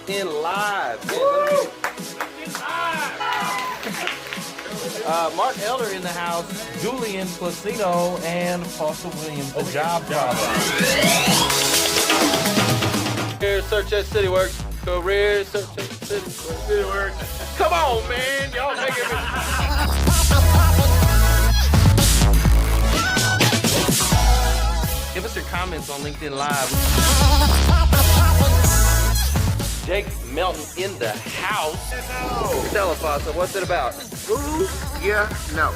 In live. Mark Elder in the house, Julian Placino, and Foster Williams. A job problem. Career search at CityWorks. Career search at CityWorks. Come on, man. Y'all making me. Give us your comments on LinkedIn Live. Jake Melton in the house. No. Tell us, Foster, what's it about? Ooh, yeah, no.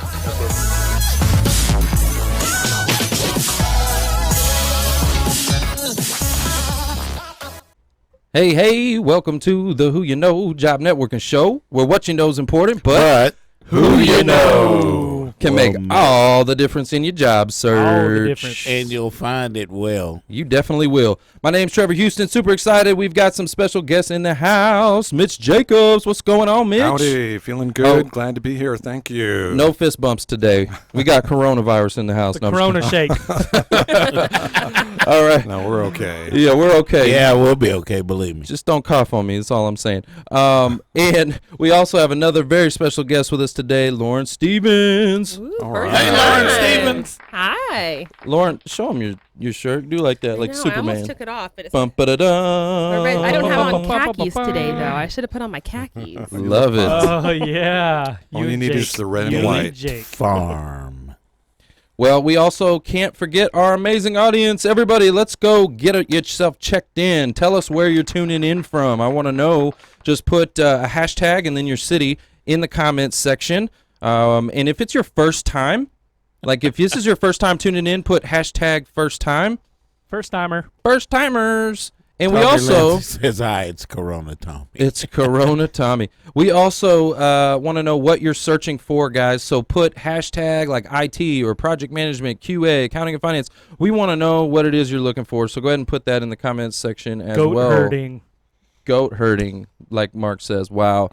Hey, welcome to the Who You Know Job Networking Show, where what you know is important, but who you know can make all the difference in your job search. All the difference. And you'll find it well. You definitely will. My name's Trevor Houston. Super excited. We've got some special guests in the house. Mitch Jacobs. What's going on, Mitch? Howdy. Feeling good. Glad to be here. Thank you. No fist bumps today. We got coronavirus in the house. The Corona shake. All right. No, we're okay. Yeah, we're okay. Yeah, we'll be okay, believe me. Just don't cough on me. That's all I'm saying. And we also have another very special guest with us today, Lauren Stevens. Ooh, All right. Hey, Lauren Stevens. Hi. Lauren, show him your shirt. Do like that, like No, Superman. I almost took it off. But it's Bum-ba-da-da. I don't have on khakis today, though. I should have put on my khakis. Love it. Oh, yeah. All you need is the red and white. Jake. Farm. Well, we also can't forget our amazing audience. Everybody, let's go get yourself checked in. Tell us where you're tuning in from. I want to know. Just put a hashtag and then your city in the comments section. And if it's your first time, like if this is your first time tuning in, put hashtag first time. First timer. First timers. And Tommy we also Lindsay says, hi, it's Corona Tommy. It's Corona Tommy. We also want to know what you're searching for, guys. So put hashtag like IT or project management, QA, accounting and finance. We want to know what it is you're looking for. So go ahead and put that in the comments section as well. Goat herding, like Mark says. Wow.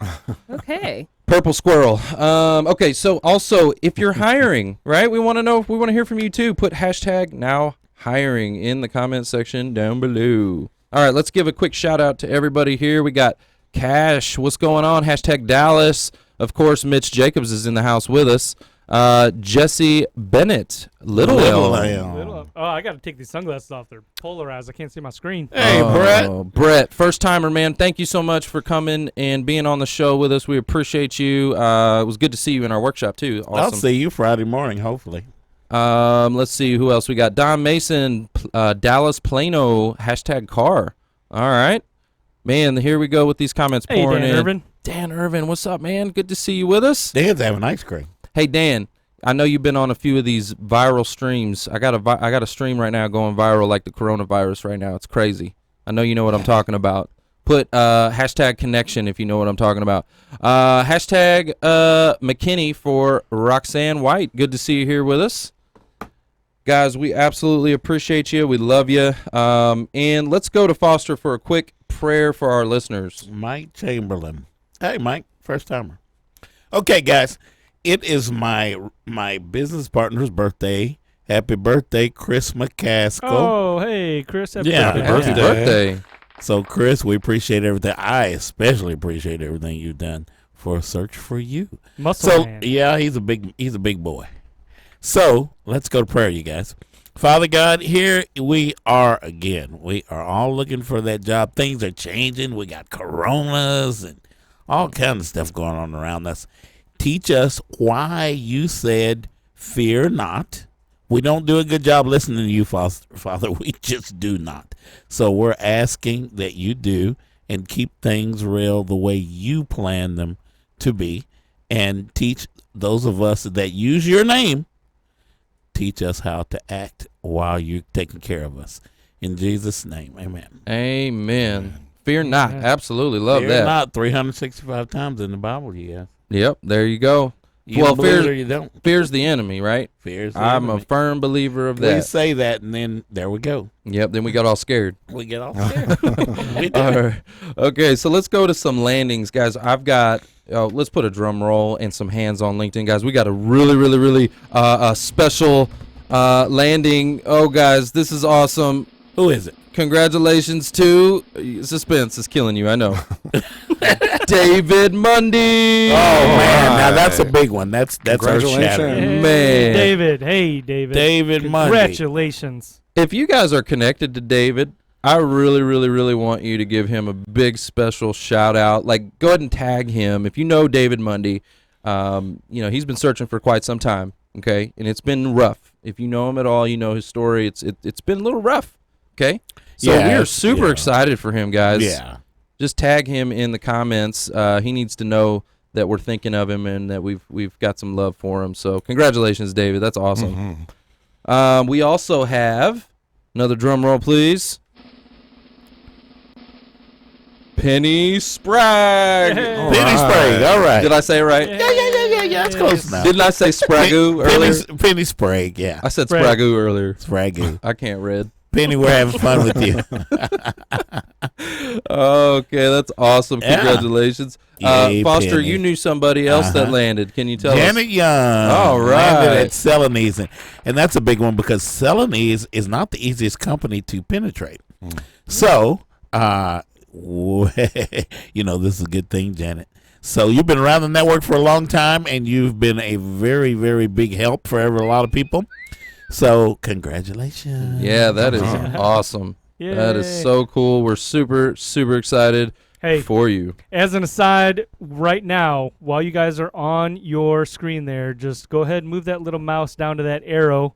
Okay. Purple squirrel. Okay, so also if you're hiring, right? We want to hear from you too. Put hashtag now hiring in the comments section down below. All right, let's give a quick shout out to everybody here. We got Cash. What's going on? Hashtag Dallas. Of course, Mitch Jacobs is in the house with us. Jesse Bennett. Little L. Oh, I got to take these sunglasses off. They're polarized. I can't see my screen. Hey, Brett. Brett, first timer, man. Thank you so much for coming and being on the show with us. We appreciate you. It was good to see you in our workshop, too. Awesome. I'll see you Friday morning, hopefully. Let's see who else we got. Don Mason, Dallas Plano, hashtag car. All right. Man, here we go with these comments pouring in. Irvin. Dan Irvin, what's up, man? Good to see you with us. Dan's having ice cream. Hey, Dan, I know you've been on a few of these viral streams. I got a stream right now going viral like the coronavirus right now. It's crazy. I know you know what I'm talking about. Put hashtag connection if you know what I'm talking about. Hashtag McKinney for Roxanne White. Good to see you here with us. Guys, we absolutely appreciate you. We love you. And let's go to Foster for a quick prayer for our listeners. Mike Chamberlain. Hey, Mike, first timer. Okay, guys, it is my business partner's birthday. Happy birthday, Chris McCaskill. Oh, hey, Chris. Happy Birthday. So, Chris, we appreciate everything. I especially appreciate everything you've done for Search for You. Muscle man. Yeah, he's a big boy. So, let's go to prayer, you guys. Father God, here we are again. We are all looking for that job. Things are changing. We got coronas and all kinds of stuff going on around us. Teach us why you said, fear not. We don't do a good job listening to you, Father. We just do not. So we're asking that you do and keep things real the way you plan them to be, and teach those of us that use your name, teach us how to act while you're taking care of us. In Jesus' name, amen. Amen. Fear not. Absolutely. Love Fear that. not 365 times in the Bible, yeah. Yep, there you go. You well, believe it or you don't. Fear's the enemy, right? Fear's the I'm enemy. a firm believer of We that. say that, and then there we go. Yep, then we got all scared. We get all scared. We do. All right. Okay, so let's go to some landings, guys. I've got, let's put a drum roll and some hands on LinkedIn, guys. We got a really special landing. Oh, guys, this is awesome. Who is it? Congratulations to suspense is killing you. I know. David Mundy. Oh man, now right. that's a big one. That's earth Congratulations. shattering. Hey, Man. David. Hey, David. David Mundy. Congratulations. If you guys are connected to David, I really, really, really want you to give him a big special shout out. Like, go ahead and tag him. If you know David Mundy, he's been searching for quite some time. Okay, and it's been rough. If you know him at all, you know his story. It's been a little rough. Okay, so we are super excited for him, guys. Yeah. Just tag him in the comments. He needs to know that we're thinking of him and that we've got some love for him. So congratulations, David. That's awesome. We also have another drum roll, please. Penny Sprague. Hey. Penny Sprague. All right. Did I say it right? Yeah. That's close enough. Didn't I say Sprague earlier? Penny Sprague. Yeah. I said Sprague. Sprague earlier. Sprague. I can't read. Penny, we're having fun with you. Okay, that's awesome. Yeah. Congratulations. Yay, Foster, Penny. you knew somebody else that landed. Can you tell us? Janet Young. All landed right. at Celanese. And that's a big one because Celanese is not the easiest company to penetrate. So, this is a good thing, Janet. So you've been around the network for a long time, and you've been a very, very big help for a lot of people. So congratulations. Yeah, that is awesome. Yay. That is so cool. We're super, super excited for you. As an aside, right now, while you guys are on your screen there, just go ahead and move that little mouse down to that arrow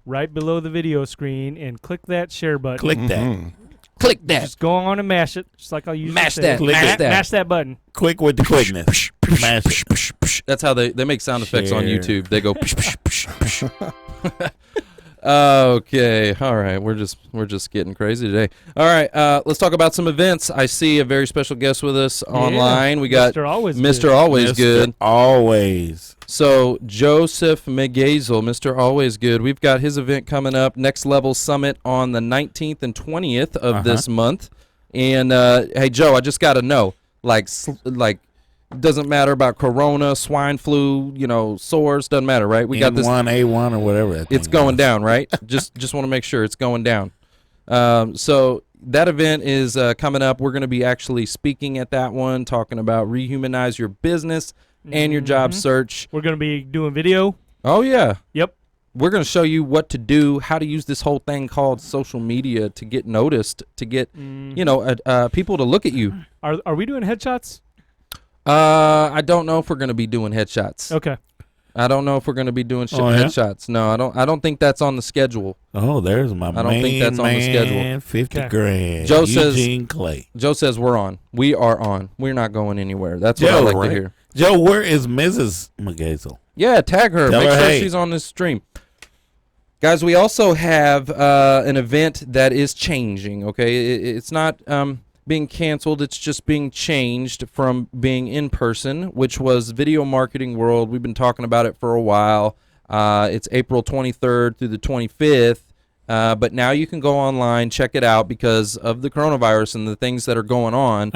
right below the video screen and click that share button. Click that. Click that. Just go on and mash it, just like I'll usually Mash say. that. Click Mash it. that. Mash that button. Quick with the quickness. Mash it. That's how they make sound effects on Share. YouTube. They go. Psh, psh, psh, psh. Okay, all right. We're just getting crazy today. All right, let's talk about some events. I see a very special guest with us online. We got Mr. Always Mr. Good. Always Good. Always. So Joseph McGazel, Mr. Always Good. We've got his event coming up, Next Level Summit, on the 19th and 20th of this month. And hey, Joe, I just got to know, like. Doesn't matter about corona, swine flu, SARS, doesn't matter, right? We got this A1 or whatever that it's thing going is. down, right? just want to make sure it's going down. So that event is coming up. We're going to be actually speaking at that one, talking about rehumanize your business and your job search. We're going to be doing video. Oh, yeah. Yep. We're going to show you what to do, how to use this whole thing called social media to get noticed, to get, people to look at you. Are we doing headshots? I don't know if we're going to be doing headshots. Okay. I don't know if we're going to be doing Oh, yeah? headshots. No, I don't think that's on the schedule. Oh, there's my I don't think that's on the schedule. 50 Okay. grand. Joe says- Eugene Clay. Joe says we're on. We are on. We're not going anywhere. That's what I Joe, like right? to hear. Joe, where is Mrs. McGazel? Yeah, tag her. Tell Make her sure hey. she's on this stream. Guys, we also have an event that is changing, okay? It's not being canceled. It's just being changed from being in person, which was Video Marketing World. We've been talking about it for a while. It's April 23rd through the 25th. But now you can go online, check it out because of the coronavirus and the things that are going on.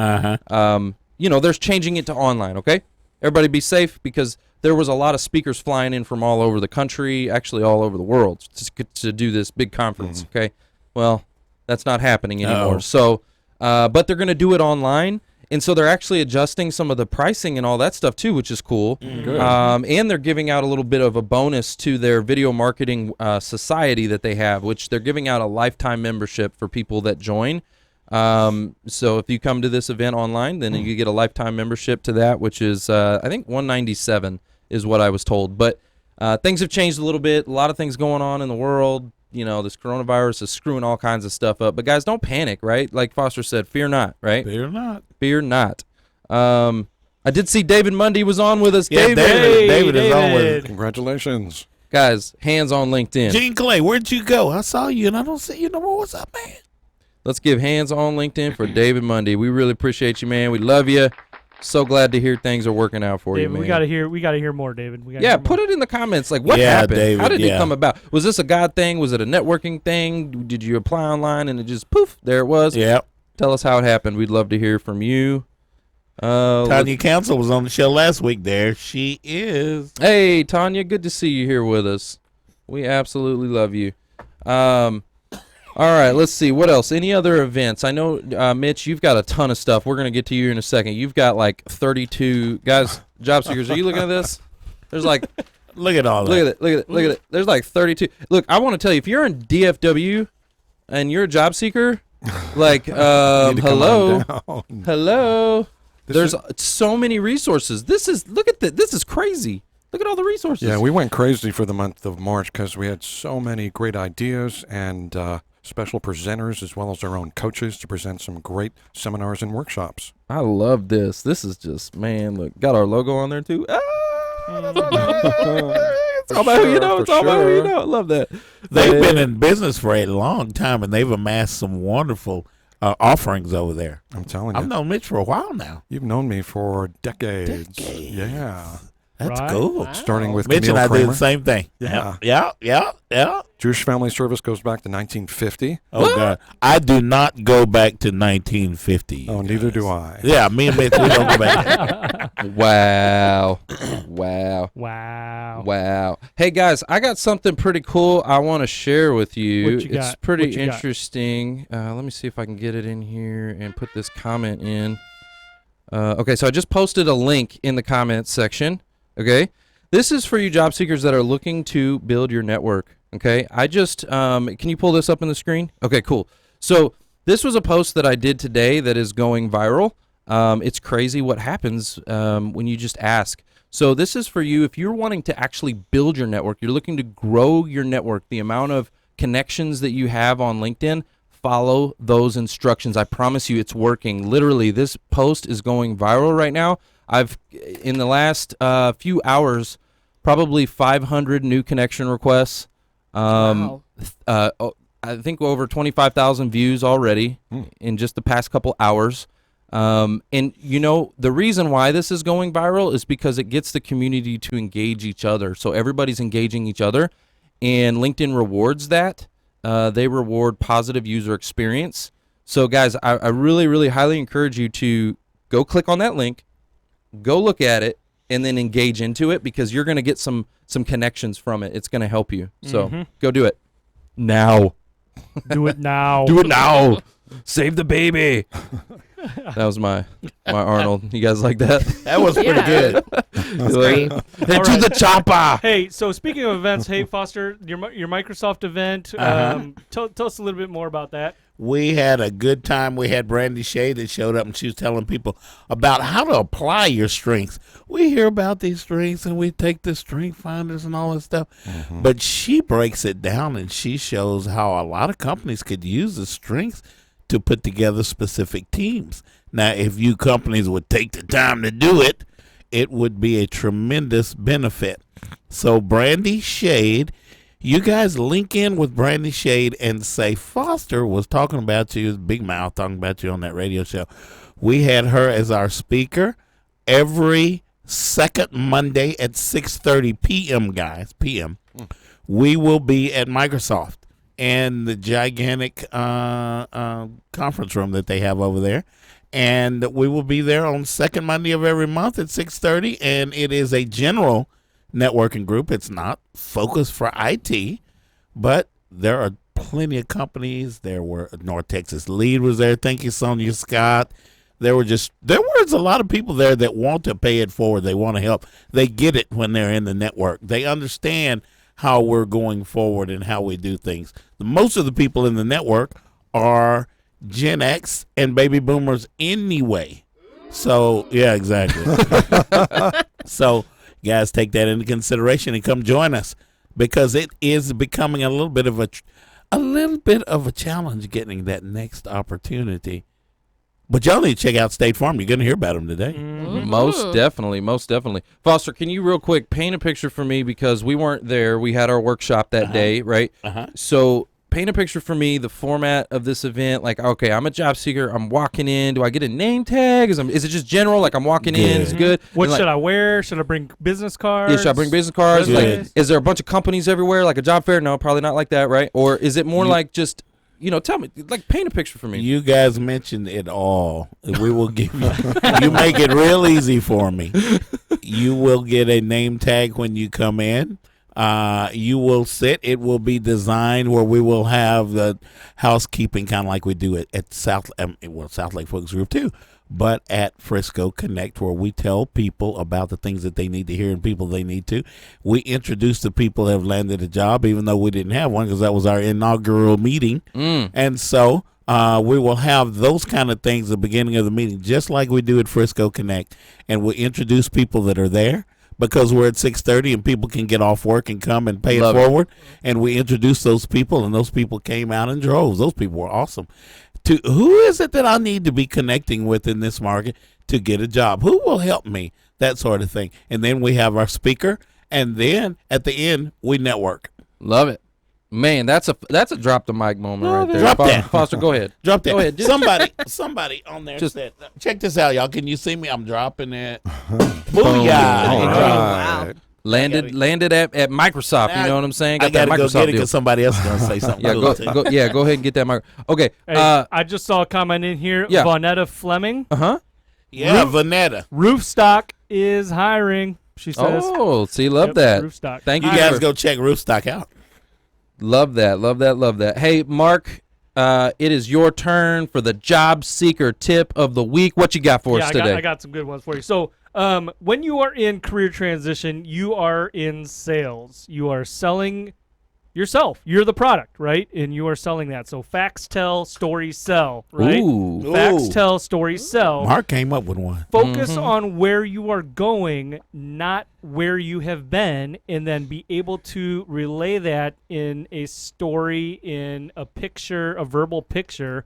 There's changing it to online, okay? Everybody be safe because there was a lot of speakers flying in from all over the country, actually all over the world, to do this big conference, okay? Well, that's not happening anymore. Uh-oh. So, but they're going to do it online. And so they're actually adjusting some of the pricing and all that stuff too, which is cool. Good. And they're giving out a little bit of a bonus to their video marketing society that they have, which they're giving out a lifetime membership for people that join. So if you come to this event online, then you get a lifetime membership to that, which is I think $197 is what I was told. But things have changed a little bit. A lot of things going on in the world. This coronavirus is screwing all kinds of stuff up. But guys, don't panic, right? Like Foster said, fear not, right? Fear not. Fear not. I did see David Mundy was on with us. Yeah, David is on with David. us. Congratulations. Guys, hands on LinkedIn. Gene Clay, where'd you go? I saw you and I don't see you no more. What's up, man? Let's give hands on LinkedIn for David Mundy. We really appreciate you, man. We love you. So glad to hear things are working out for you, David, man. we gotta hear more, David. Yeah, put it in the comments. Like, what happened? David, How did it yeah. come about? Was this a God thing? Was it a networking thing? Did you apply online and it just poof, there it was? Yep. Tell us how it happened. We'd love to hear from you. Tanya Council was on the show last week. There she is. Hey, Tanya, good to see you here with us. We absolutely love you. All right, let's see. What else? Any other events? I know, Mitch, you've got a ton of stuff. We're going to get to you in a second. You've got like 32 guys, job seekers. Are you looking at this? There's like, Look at all that. look at it, look at it, look at it. There's like 32. Look, I want to tell you, if you're in DFW and you're a job seeker, like, Need to come hello, on down. hello. This There's so many resources. Look at this. This is crazy. Look at all the resources. Yeah, we went crazy for the month of March because we had so many great ideas and special presenters as well as our own coaches to present some great seminars and workshops. I love this. This is just, man, look, got our logo on there too. It's all about who you know. It's all about who you know. I love that. They've been in business for a long time, and they've amassed some wonderful offerings over there. I'm telling you. I've known Mitch for a while now. You've known me for decades. Yeah. That's Right. cool. Starting with Mitch Camille and I Kramer. did the same thing. Yeah. Jewish Family Service goes back to 1950. Oh, God. I do not go back to 1950. Oh, neither do I. Yeah, me and Mitch, we don't go back. Wow. Wow. Wow. Wow. Hey, guys, I got something pretty cool I want to share with you. What you It's got? pretty What you got? interesting. Let me see if I can get it in here and put this comment in. Okay, so I just posted a link in the comments section. Okay. This is for you job seekers that are looking to build your network. Okay. I just, can you pull this up on the screen? Okay, cool. So this was a post that I did today that is going viral. It's crazy what happens when you just ask. So this is for you if you're wanting to actually build your network, you're looking to grow your network, the amount of connections that you have on LinkedIn, follow those instructions. I promise you it's working. Literally, this post is going viral right now. I've, in the last few hours, probably 500 new connection requests. Wow. I think over 25,000 views already in just the past couple hours. And, you know, the reason why this is going viral is because it gets the community to engage each other. So everybody's engaging each other, and LinkedIn rewards that. They reward positive user experience. So, guys, I really, really highly encourage you to go click on that link, go look at it, and then engage into it because you're going to get some connections from it. It's going to help you. So go do it now. Do it now. Do it now. Save the baby. That was my Arnold. You guys like that? That was pretty Yeah. good. That's great. Head to the chopper. Hey, so speaking of events, hey Foster, your Microsoft event. Tell us a little bit more about that. We had a good time. We had Brandy Shea that showed up, and she was telling people about how to apply your strengths. We hear about these strengths, and we take the strength finders and all that stuff. But she breaks it down, and she shows how a lot of companies could use the strengths to put together specific teams. Now, if you companies would take the time to do it, it would be a tremendous benefit. So Brandy Shade, you guys link in with Brandy Shade and say Foster was talking about you, Big Mouth talking about you on that radio show. We had her as our speaker every second Monday at 6:30 p.m., guys, p.m. We will be at Microsoft and the gigantic conference room that they have over there. And we will be there on second Monday of every month at 6:30, and it is a general networking group. It's not focused for IT, but there are plenty of companies. There were North Texas Lead was there. Thank you, Sonia Scott. There was a lot of people there that want to pay it forward. They want to help. They get it when they're in the network. They understand how we're going forward and how we do things. Most of the people in the network are Gen X and baby boomers anyway. So, yeah, exactly. So, guys, take that into consideration and come join us because it is becoming a little bit of a challenge getting that next opportunity. But y'all need to check out State Farm. You're going to hear about them today. Most definitely. Foster, can you real quick paint a picture for me because we weren't there. We had our workshop that day, right? So paint a picture for me, the format of this event. Like, okay, I'm a job seeker. I'm walking in. Do I get a name tag? Is it just general? Like I'm walking in. It's good. What And, like, should I wear? Should I bring business cards? Yeah, should I bring business cards? Resumes? Like, is there a bunch of companies everywhere? Like a job fair? No, probably not like that, right? Or is it more like just, tell me, like paint a picture for me. You guys mentioned it all. We will give you. You make it real easy for me. You will get a name tag when you come in. You will sit. It will be designed where we will have the housekeeping kind of like we do at South Lake Focus Group too, but at Frisco Connect, where we tell people about the things that they need to hear and people they need to. We introduce the people that have landed a job, even though we didn't have one because that was our inaugural meeting. And so we will have those kind of things at the beginning of the meeting, just like we do at Frisco Connect, and we'll introduce people that are there because we're at 6:30 and people can get off work and come and pay it forward. And we introduce those people, and those people came out in droves. Those people were awesome. To who is it that I need to be connecting with in this market to get a job? Who will help me? That sort of thing. And then we have our speaker, and then at the end we network. Love it, man. That's a drop the mic moment right there. Drop that. Foster, go ahead. Drop that. Go ahead. Somebody on there Just- said, check this out, y'all. Can you see me? I'm dropping it. All Booyah. right. Landed at Microsoft. Now You know what I'm saying? I that got to go Microsoft get it deal. because somebody else is going to say something. Yeah, cool, too. go ahead and get that mic. Okay. Hey, I just saw a comment in here. Yeah. Vonetta Fleming. Yeah, Vanetta. Roofstock is hiring, she says. Oh, see, love Yep, that. Roofstock. Thank You you. guys for- go check Roofstock out. Love that. Hey, Mark, it is your turn for the job seeker tip of the week. What you got for us today? I got some good ones for you. So, when you are in career transition, you are in sales. You are selling yourself. You're the product, right? And you are selling that. So facts tell, stories sell, right? Ooh. Facts Ooh. tell, stories sell. Mark came up with one. Focus on where you are going, not where you have been, and then be able to relay that in a story, in a picture, a verbal picture.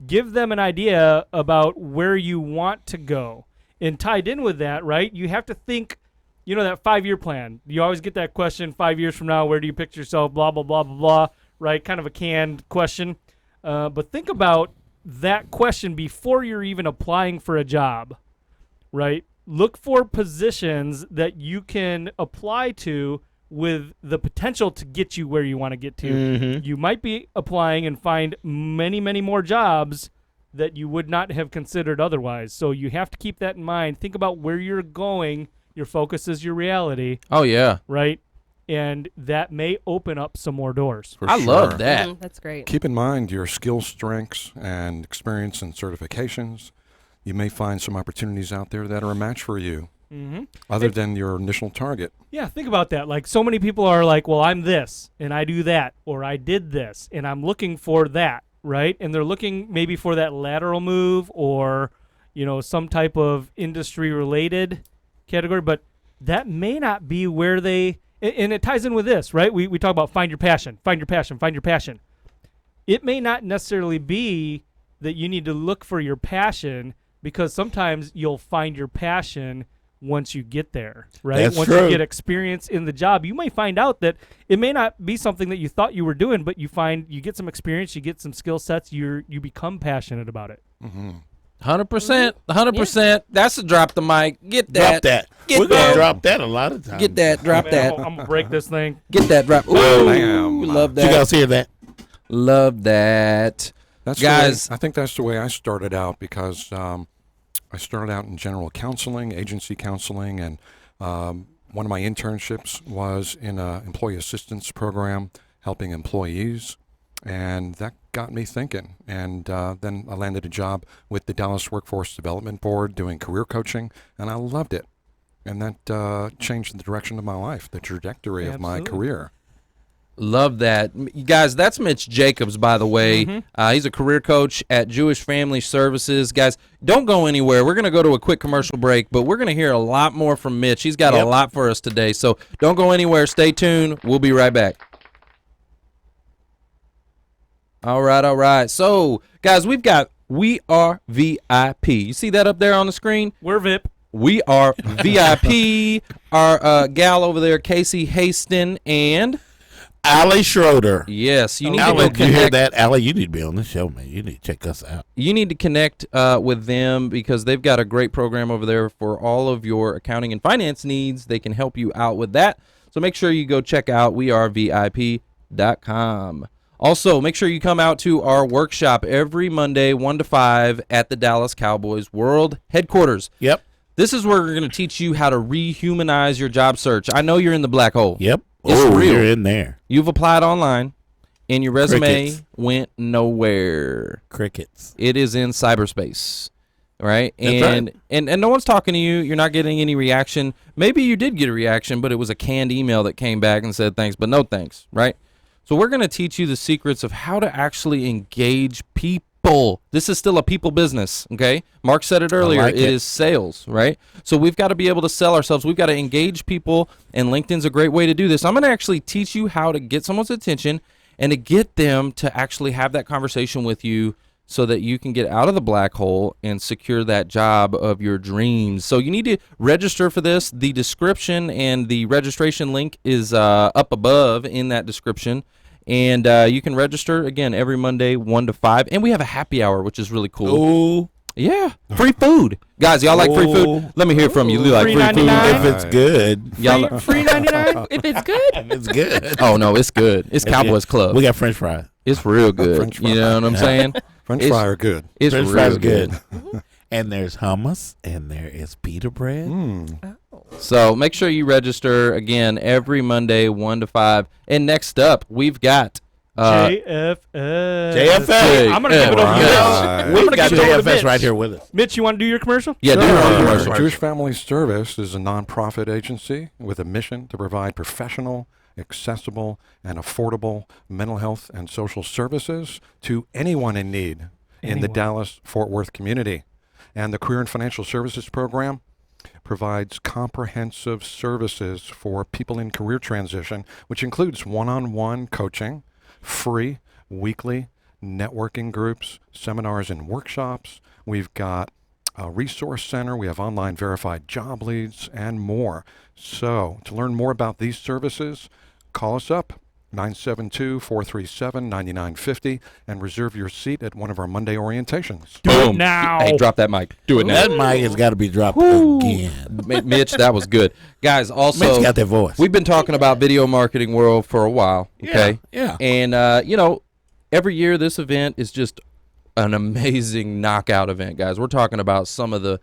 Give them an idea about where you want to go. And tied in with that, right, you have to think, that 5-year plan. You always get that question, 5 years from now, where do you picture yourself, blah, blah, blah, blah, blah, right? Kind of a canned question. But think about that question before you're even applying for a job, right? Look for positions that you can apply to with the potential to get you where you want to get to. You might be applying and find many, many more jobs that you would not have considered otherwise. So you have to keep that in mind. Think about where you're going. Your focus is your reality, Oh, yeah. right? And that may open up some more doors. For I sure. love that. That's great. Keep in mind your skill strengths and experience and certifications. You may find some opportunities out there that are a match for you, other than your initial target. Yeah, think about that. Like, so many people are like, well, I'm this, and I do that, or I did this, and I'm looking for that, right? And they're looking maybe for that lateral move or, some type of industry-related category, but that may not be where they, and it ties in with this, right? We talk about find your passion. It may not necessarily be that you need to look for your passion, because sometimes you'll find your passion once you get there, right? That's once true. you get experience in the job, you may find out that it may not be something that you thought you were doing, but you get some experience, you get some skill sets, you become passionate about it. 100%. That's a drop the mic. Get that. Drop that. Get We're going that. to drop that a lot of times. Get that. Drop Man, that. I'm gonna break this thing. Get that. Drop. Ooh, Bam. love Did you that. guys hear that? Love that. That's Guys. I think that's the way I started out, because I started out in general counseling, agency counseling, and one of my internships was in an employee assistance program helping employees, and that got me thinking. And then I landed a job with the Dallas Workforce Development Board doing career coaching, and I loved it. And that changed the direction of my life, the trajectory of my Absolutely. career. Love that. You guys, that's Mitch Jacobs, by the way. He's a career coach at Jewish Family Services. Guys, don't go anywhere. We're going to go to a quick commercial break, but we're going to hear a lot more from Mitch. He's got a lot for us today, so don't go anywhere. Stay tuned. We'll be right back. All right. So, guys, We Are VIP. You see that up there on the screen? We're VIP. We Are VIP. Our gal over there, Casey Haston, and... Allie Schroeder. Yes, you need to Allie, go did you hear connect. that? Allie, you need to be on the show, man. You need to check us out. You need to connect with them, because they've got a great program over there for all of your accounting and finance needs. They can help you out with that. So make sure you go check out wearevip.com. Also, make sure you come out to our workshop every Monday, 1 to 5, at the Dallas Cowboys World Headquarters. Yep. This is where we're going to teach you how to rehumanize your job search. I know you're in the black hole. Yep. It's Oh, real. you're in there. You've applied online, and your resume Crickets. went nowhere. Crickets. It is in cyberspace, right? That's right. And no one's talking to you. You're not getting any reaction. Maybe you did get a reaction, but it was a canned email that came back and said thanks, but no thanks, right? So we're going to teach you the secrets of how to actually engage people. This is still a people business, okay? Mark said it earlier. like It it. is sales, right? So we've got to be able to sell ourselves. We've got to engage people, and LinkedIn's a great way to do this. I'm going to actually teach you how to get someone's attention and to get them to actually have that conversation with you so that you can get out of the black hole and secure that job of your dreams. So you need to register for this. The description and the registration link is up above in that description. And you can register, again, every Monday, 1 to 5. And we have a happy hour, which is really cool. Ooh. Yeah, free food. Guys, y'all like free food? Let me hear from you. You like free food? $3.99? If it's good. Y'all Free 99? If it's good, If it's good. Oh, no, it's good. It's Cowboys Club. We got French fries. It's real good. French You know what I'm saying? French It's- fry are good. It's French real fries are good. good. And there's hummus, and there is pita bread. So make sure you register, again, every Monday, 1 to 5. And next up, we've got JFS. JFS. I'm going to give it over to Right. Mitch. Right. I'm We've gonna got give it over to JFS Mitch. right here with us. Mitch, you want to do your commercial? Yeah, do your own Sure. commercial. Jewish Family Service is a nonprofit agency with a mission to provide professional, accessible, and affordable mental health and social services to anyone in need in the Dallas-Fort Worth community. And the Career and Financial Services Program provides comprehensive services for people in career transition, which includes one-on-one coaching, free weekly networking groups, seminars and workshops. We've got a resource center. We have online verified job leads and more. So to learn more about these services, call us up, 972-437-9950, and reserve your seat at one of our Monday orientations. Do it now. Hey, drop that mic. Do it now. That mic has got to be dropped again. Mitch, that was good. Guys, also, Mitch got that voice. we've been talking about video marketing world for a while, okay? Yeah. And, every year this event is just an amazing knockout event, guys. We're talking about some of the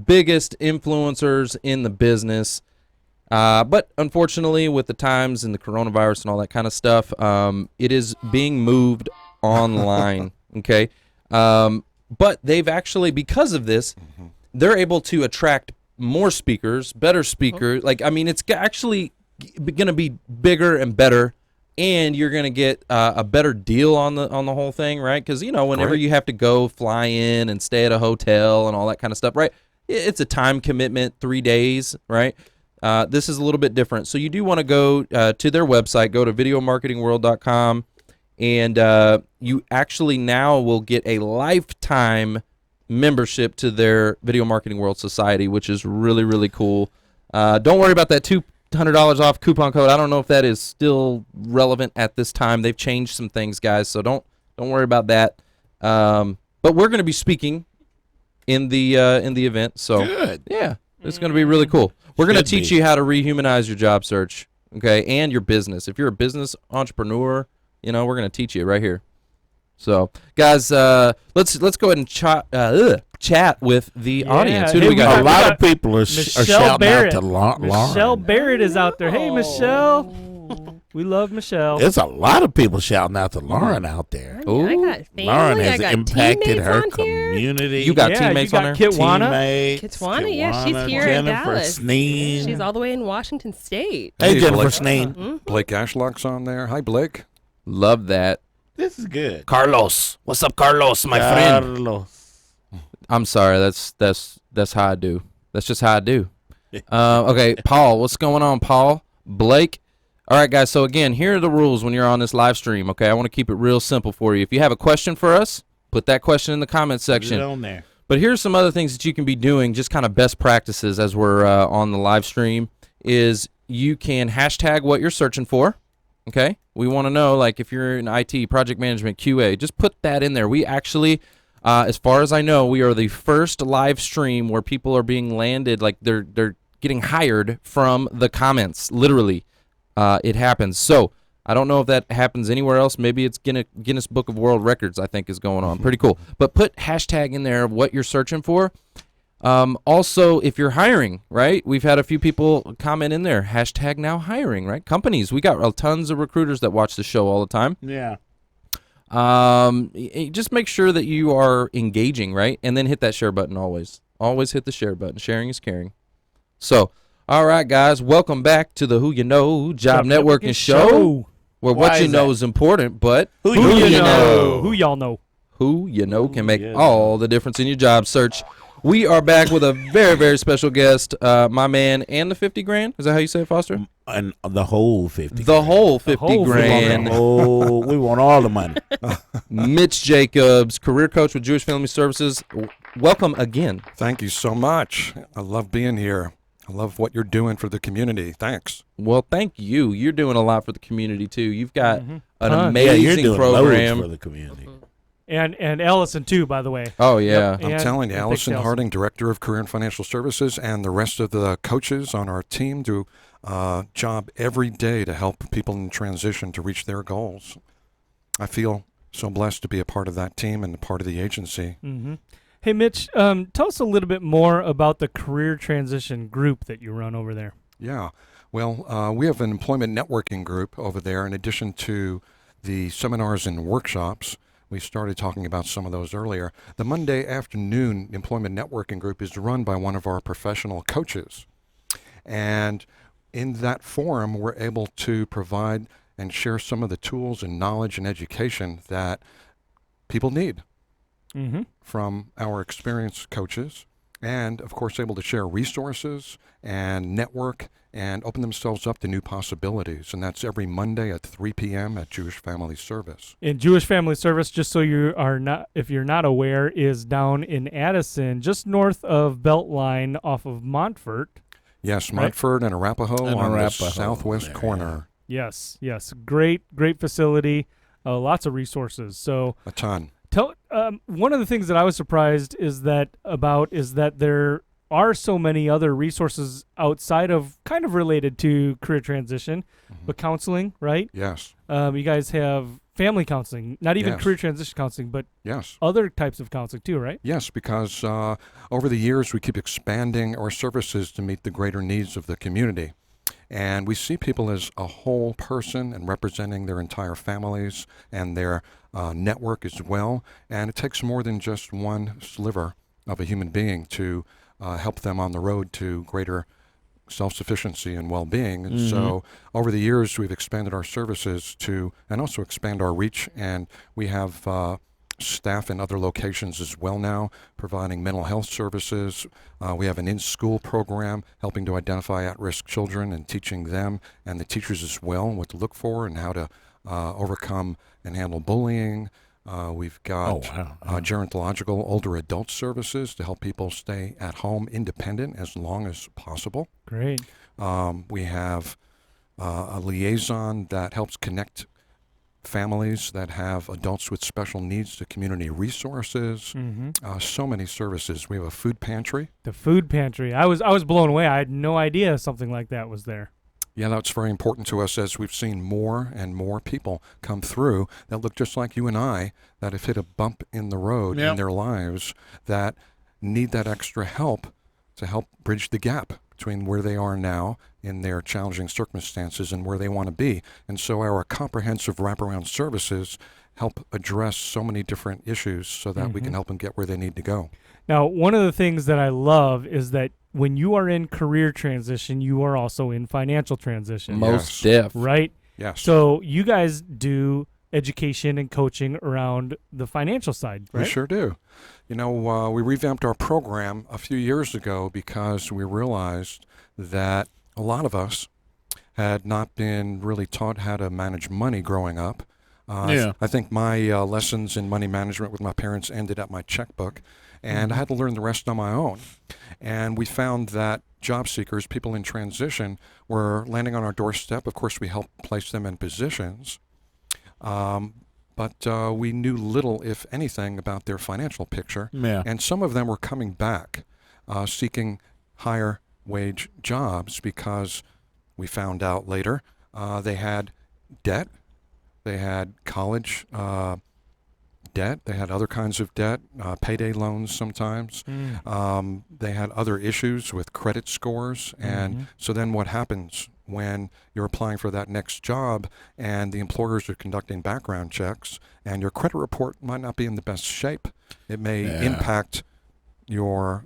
biggest influencers in the business. But unfortunately, with the times and the coronavirus and all that kind of stuff, it is being moved online, okay? But they've actually, because of this, they're able to attract more speakers, better speakers. It's actually going to be bigger and better, and you're going to get a better deal on the whole thing, right? Because, whenever Great. you have to go fly in and stay at a hotel and all that kind of stuff, right? It's a time commitment, 3 days, right? This is a little bit different. So you do want to go to their website, go to videomarketingworld.com, and you actually now will get a lifetime membership to their Video Marketing World Society, which is really, really cool. Don't worry about that $200 off coupon code. I don't know if that is still relevant at this time. They've changed some things, guys, so don't worry about that. But we're going to be speaking in the event, so Good. yeah, it's going to be really cool. We're going to Should teach be. you how to rehumanize your job search, okay, and your business. If you're a business entrepreneur, we're going to teach you right here. So, guys, let's go ahead and chat with the audience. Who do Hey, we we got? A here? lot got of people are Michelle shouting Barrett. out to Lauren. Michelle Barrett is out there. Hey, Michelle. We love Michelle. There's a lot of people shouting out to Lauren out there. I got family. Lauren I has got impacted teammates her on here. community. You got Yeah, teammates you on got there? Kitwana. teammates. Kitwana, yeah, she's here in Jennifer Dallas. Sneen. She's all the way in Washington State. Hey, Hey, Jennifer Blake. Sneen. Blake Ashlock's on there. Hi, Blake. Love that. This is good. Carlos. What's up, Carlos, my friend? Carlos. I'm sorry. That's how I do. That's just how I do. Okay, Paul. What's going on, Paul? Blake. All right, guys. So again, here are the rules when you're on this live stream. Okay, I want to keep it real simple for you. If you have a question for us, put that question in the comment Put it section. on there. But here's some other things that you can be doing, just kind of best practices as we're on the live stream, is you can hashtag what you're searching for, okay? We want to know, like, if you're in IT, project management, QA, just put that in there. We actually, as far as I know, we are the first live stream where people are being landed, like they're getting hired from the comments, literally. It happens. So I don't know if that happens anywhere else. Maybe it's Guinness Book of World Records, I think, is going on. Pretty cool. But put hashtag in there of what you're searching for. Also, if you're hiring, right? We've had a few people comment in there. #NowHiring, right? Companies. We got tons of recruiters that watch the show all the time. Yeah. Just make sure that you are engaging, right? And then hit that share button always. Always hit the share button. Sharing is caring. So, all right, guys, welcome back to the Who You Know Job Networking Show, where Why what you is know that? is important, but Who you know? Who y'all know? who you know can make Yeah. all the difference in your job search. We are back with a very, very special guest, my man, and the 50 grand. Is that how you say it, Foster? And the whole 50. The whole 50 whole grand. Oh, we want all the money. Mitch Jacobs, career coach with Jewish Family Services. Welcome again. Thank you so much. I love being here. I love what you're doing for the community. Thanks. Well, thank you. You're doing a lot for the community, too. You've got an Yeah, amazing you're doing program. loads for the community. And Allison too, by the way. Oh, yeah. Yep. I'm And- telling you, and Allison thanks, Harding, Director of Career and Financial Services, and the rest of the coaches on our team do a job every day to help people in transition to reach their goals. I feel so blessed to be a part of that team and a part of the agency. Mm-hmm. Hey, Mitch, tell us a little bit more about the career transition group that you run over there. Yeah. Well, we have an employment networking group over there in addition to the seminars and workshops. We started talking about some of those earlier. The Monday afternoon employment networking group is run by one of our professional coaches. And in that forum, we're able to provide and share some of the tools and knowledge and education that people need Mm-hmm. from our experienced coaches, and of course able to share resources and network and open themselves up to new possibilities. And that's every Monday at 3 p.m. at Jewish Family Service. In Jewish Family Service, just so you are not, if you're not aware, is down in Addison, just north of Beltline off of Montfort. Yes, Right. Montfort and Arapahoe And on Arapahoe the southwest there, corner. Yes, great facility, lots of resources. So A ton. one of the things that I was surprised is that there are so many other resources outside of kind of related to career transition, but counseling, right? Yes, You guys have family counseling, not even Yes. career transition counseling, but yes. other types of counseling too, right? Yes, because over the years we keep expanding our services to meet the greater needs of the community. And we see people as a whole person and representing their entire families and their network as well. And it takes more than just one sliver of a human being to help them on the road to greater self-sufficiency and well-being. And so over the years, we've expanded our services to, and also expand our reach. And we have staff in other locations as well now, providing mental health services. We have an in-school program helping to identify at-risk children and teaching them and the teachers as well what to look for and how to overcome and handle bullying. We've got gerontological older adult services to help people stay at home independent as long as possible. Great. We have a liaison that helps connect families that have adults with special needs to community resources. So many services. We have a food pantry. The food pantry. I was blown away. I had no idea something like that was there. Yeah, that's very important to us as we've seen more and more people come through that look just like you and I, that have hit a bump in the road in their lives, that need that extra help to help bridge the gap between where they are now in their challenging circumstances and where they want to be. And so our comprehensive wraparound services help address so many different issues so that we can help them get where they need to go. Now, one of the things that I love is that when you are in career transition, you are also in financial transition. Most Yes. deaf. Right? Yes. So you guys do education and coaching around the financial side, right? We sure do. You know, we revamped our program a few years ago because we realized that a lot of us had not been really taught how to manage money growing up. I think my lessons in money management with my parents ended at my checkbook, and I had to learn the rest on my own. And we found that job seekers, people in transition, were landing on our doorstep. Of course, we helped place them in positions. But we knew little, if anything, about their financial picture. Yeah. And some of them were coming back seeking higher wage jobs because we found out later they had debt, they had college debt. They had other kinds of debt, payday loans sometimes. They had other issues with credit scores. And so then what happens when you're applying for that next job and the employers are conducting background checks and your credit report might not be in the best shape? It may impact your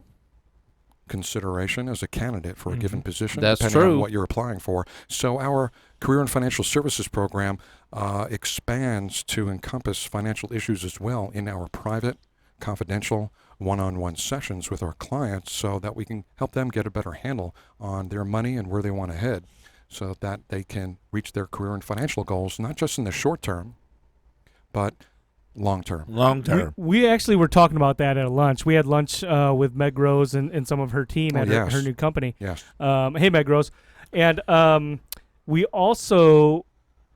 consideration as a candidate for a given position, That's depending true. on what you're applying for. So our Career and Financial Services program expands to encompass financial issues as well in our private, confidential, one-on-one sessions with our clients so that we can help them get a better handle on their money and where they want to head so that they can reach their career and financial goals, not just in the short term, but long term. Long term. We actually were talking about that at lunch. We had lunch with Meg Rose and some of her team at her new company. Yes. Hey, Meg Rose. And we also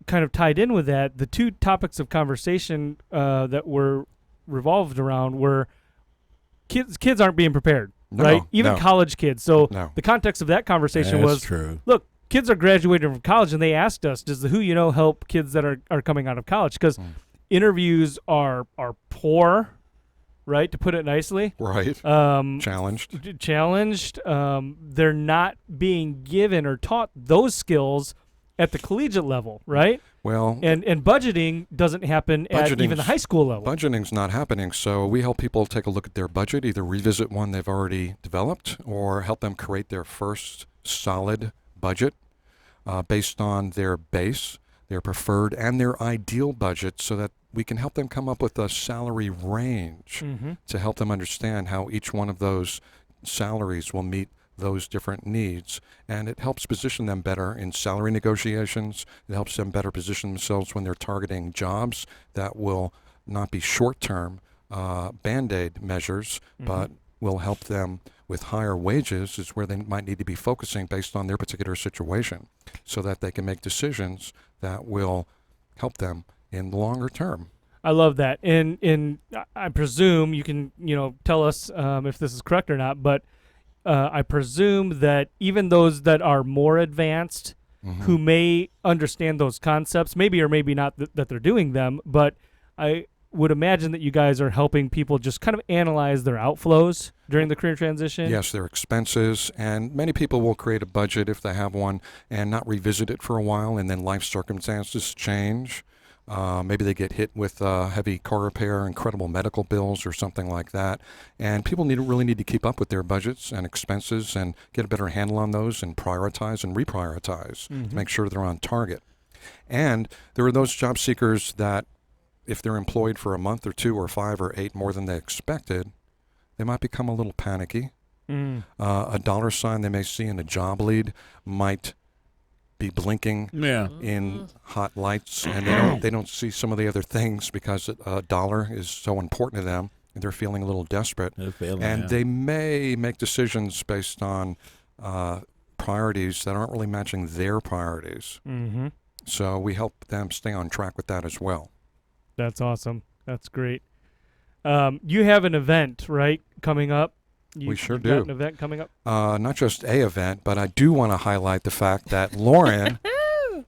kind of tied in with that. The two topics of conversation that were revolved around were kids aren't being prepared, right? Even college kids. So the context of that conversation was, true. Look, kids are graduating from college, and they asked us, does the Who You Know help kids that are coming out of college? Because interviews are poor, right, to put it nicely. Right. Challenged. They're not being given or taught those skills at the collegiate level, right? Well, and budgeting doesn't happen at even the high school level. Budgeting's not happening, so we help people take a look at their budget, either revisit one they've already developed or help them create their first solid budget based on their base, their preferred, and their ideal budget so that we can help them come up with a salary range to help them understand how each one of those salaries will meet those different needs. And it helps position them better in salary negotiations. It helps them better position themselves when they're targeting jobs that will not be short-term Band-Aid measures, but will help them with higher wages is where they might need to be focusing based on their particular situation so that they can make decisions that will help them in the longer term. I love that. And I presume you can, tell us if this is correct or not, but I presume that even those that are more advanced who may understand those concepts, maybe or maybe not that they're doing them, but I would imagine that you guys are helping people just kind of analyze their outflows during the career transition. Yes, their expenses, and many people will create a budget if they have one and not revisit it for a while, and then life circumstances change. Maybe they get hit with heavy car repair, incredible medical bills, or something like that. And people really need to keep up with their budgets and expenses and get a better handle on those and prioritize and reprioritize to make sure they're on target. And there are those job seekers that if they're employed for a month or 2 or 5 or 8 more than they expected, they might become a little panicky. A dollar sign they may see in a job lead might be blinking in hot lights, and they don't see some of the other things because a dollar is so important to them, and they're feeling a little desperate. They may make decisions based on priorities that aren't really matching their priorities. So we help them stay on track with that as well. That's awesome. That's great. You have an event, right, coming up? We sure you've do. Got an event coming up? Not just a event, but I do want to highlight the fact that Lauren...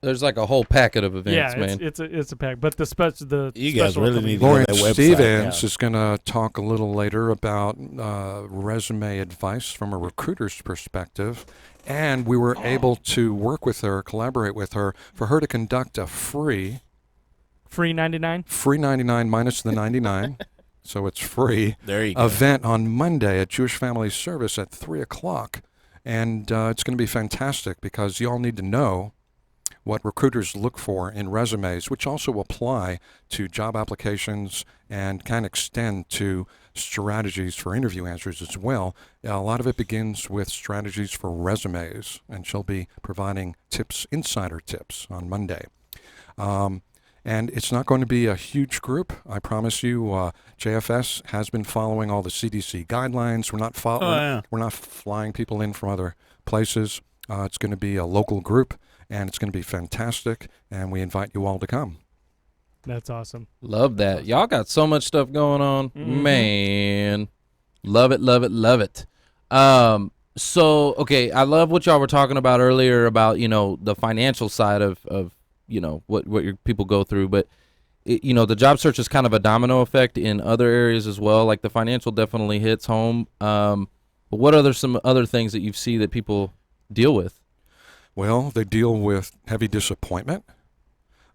There's like a whole packet of events, man. It's a pack. But the you guys really need to Lauren go to that website. Stevens is going to talk a little later about resume advice from a recruiter's perspective. And we were able to work with her, collaborate with her, for her to conduct a free 99? Free 99 minus the 99. So it's free. There you go. Event on Monday at Jewish Family Service at 3 o'clock. And it's going to be fantastic because you all need to know what recruiters look for in resumes, which also apply to job applications and can extend to strategies for interview answers as well. A lot of it begins with strategies for resumes, and she'll be providing tips, insider tips, on Monday. And it's not going to be a huge group. I promise you, JFS has been following all the CDC guidelines. We're not flying people in from other places. It's going to be a local group, and it's going to be fantastic, and we invite you all to come. That's awesome. Love that. Y'all got so much stuff going on. Man. Love it, love it, love it. So, okay, I love what y'all were talking about earlier about, the financial side of what your people go through, but the job search is kind of a domino effect in other areas as well. Like the financial definitely hits home. But what are some other things that you see that people deal with? Well, they deal with heavy disappointment.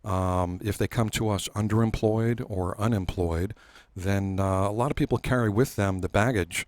If they come to us underemployed or unemployed, then a lot of people carry with them the baggage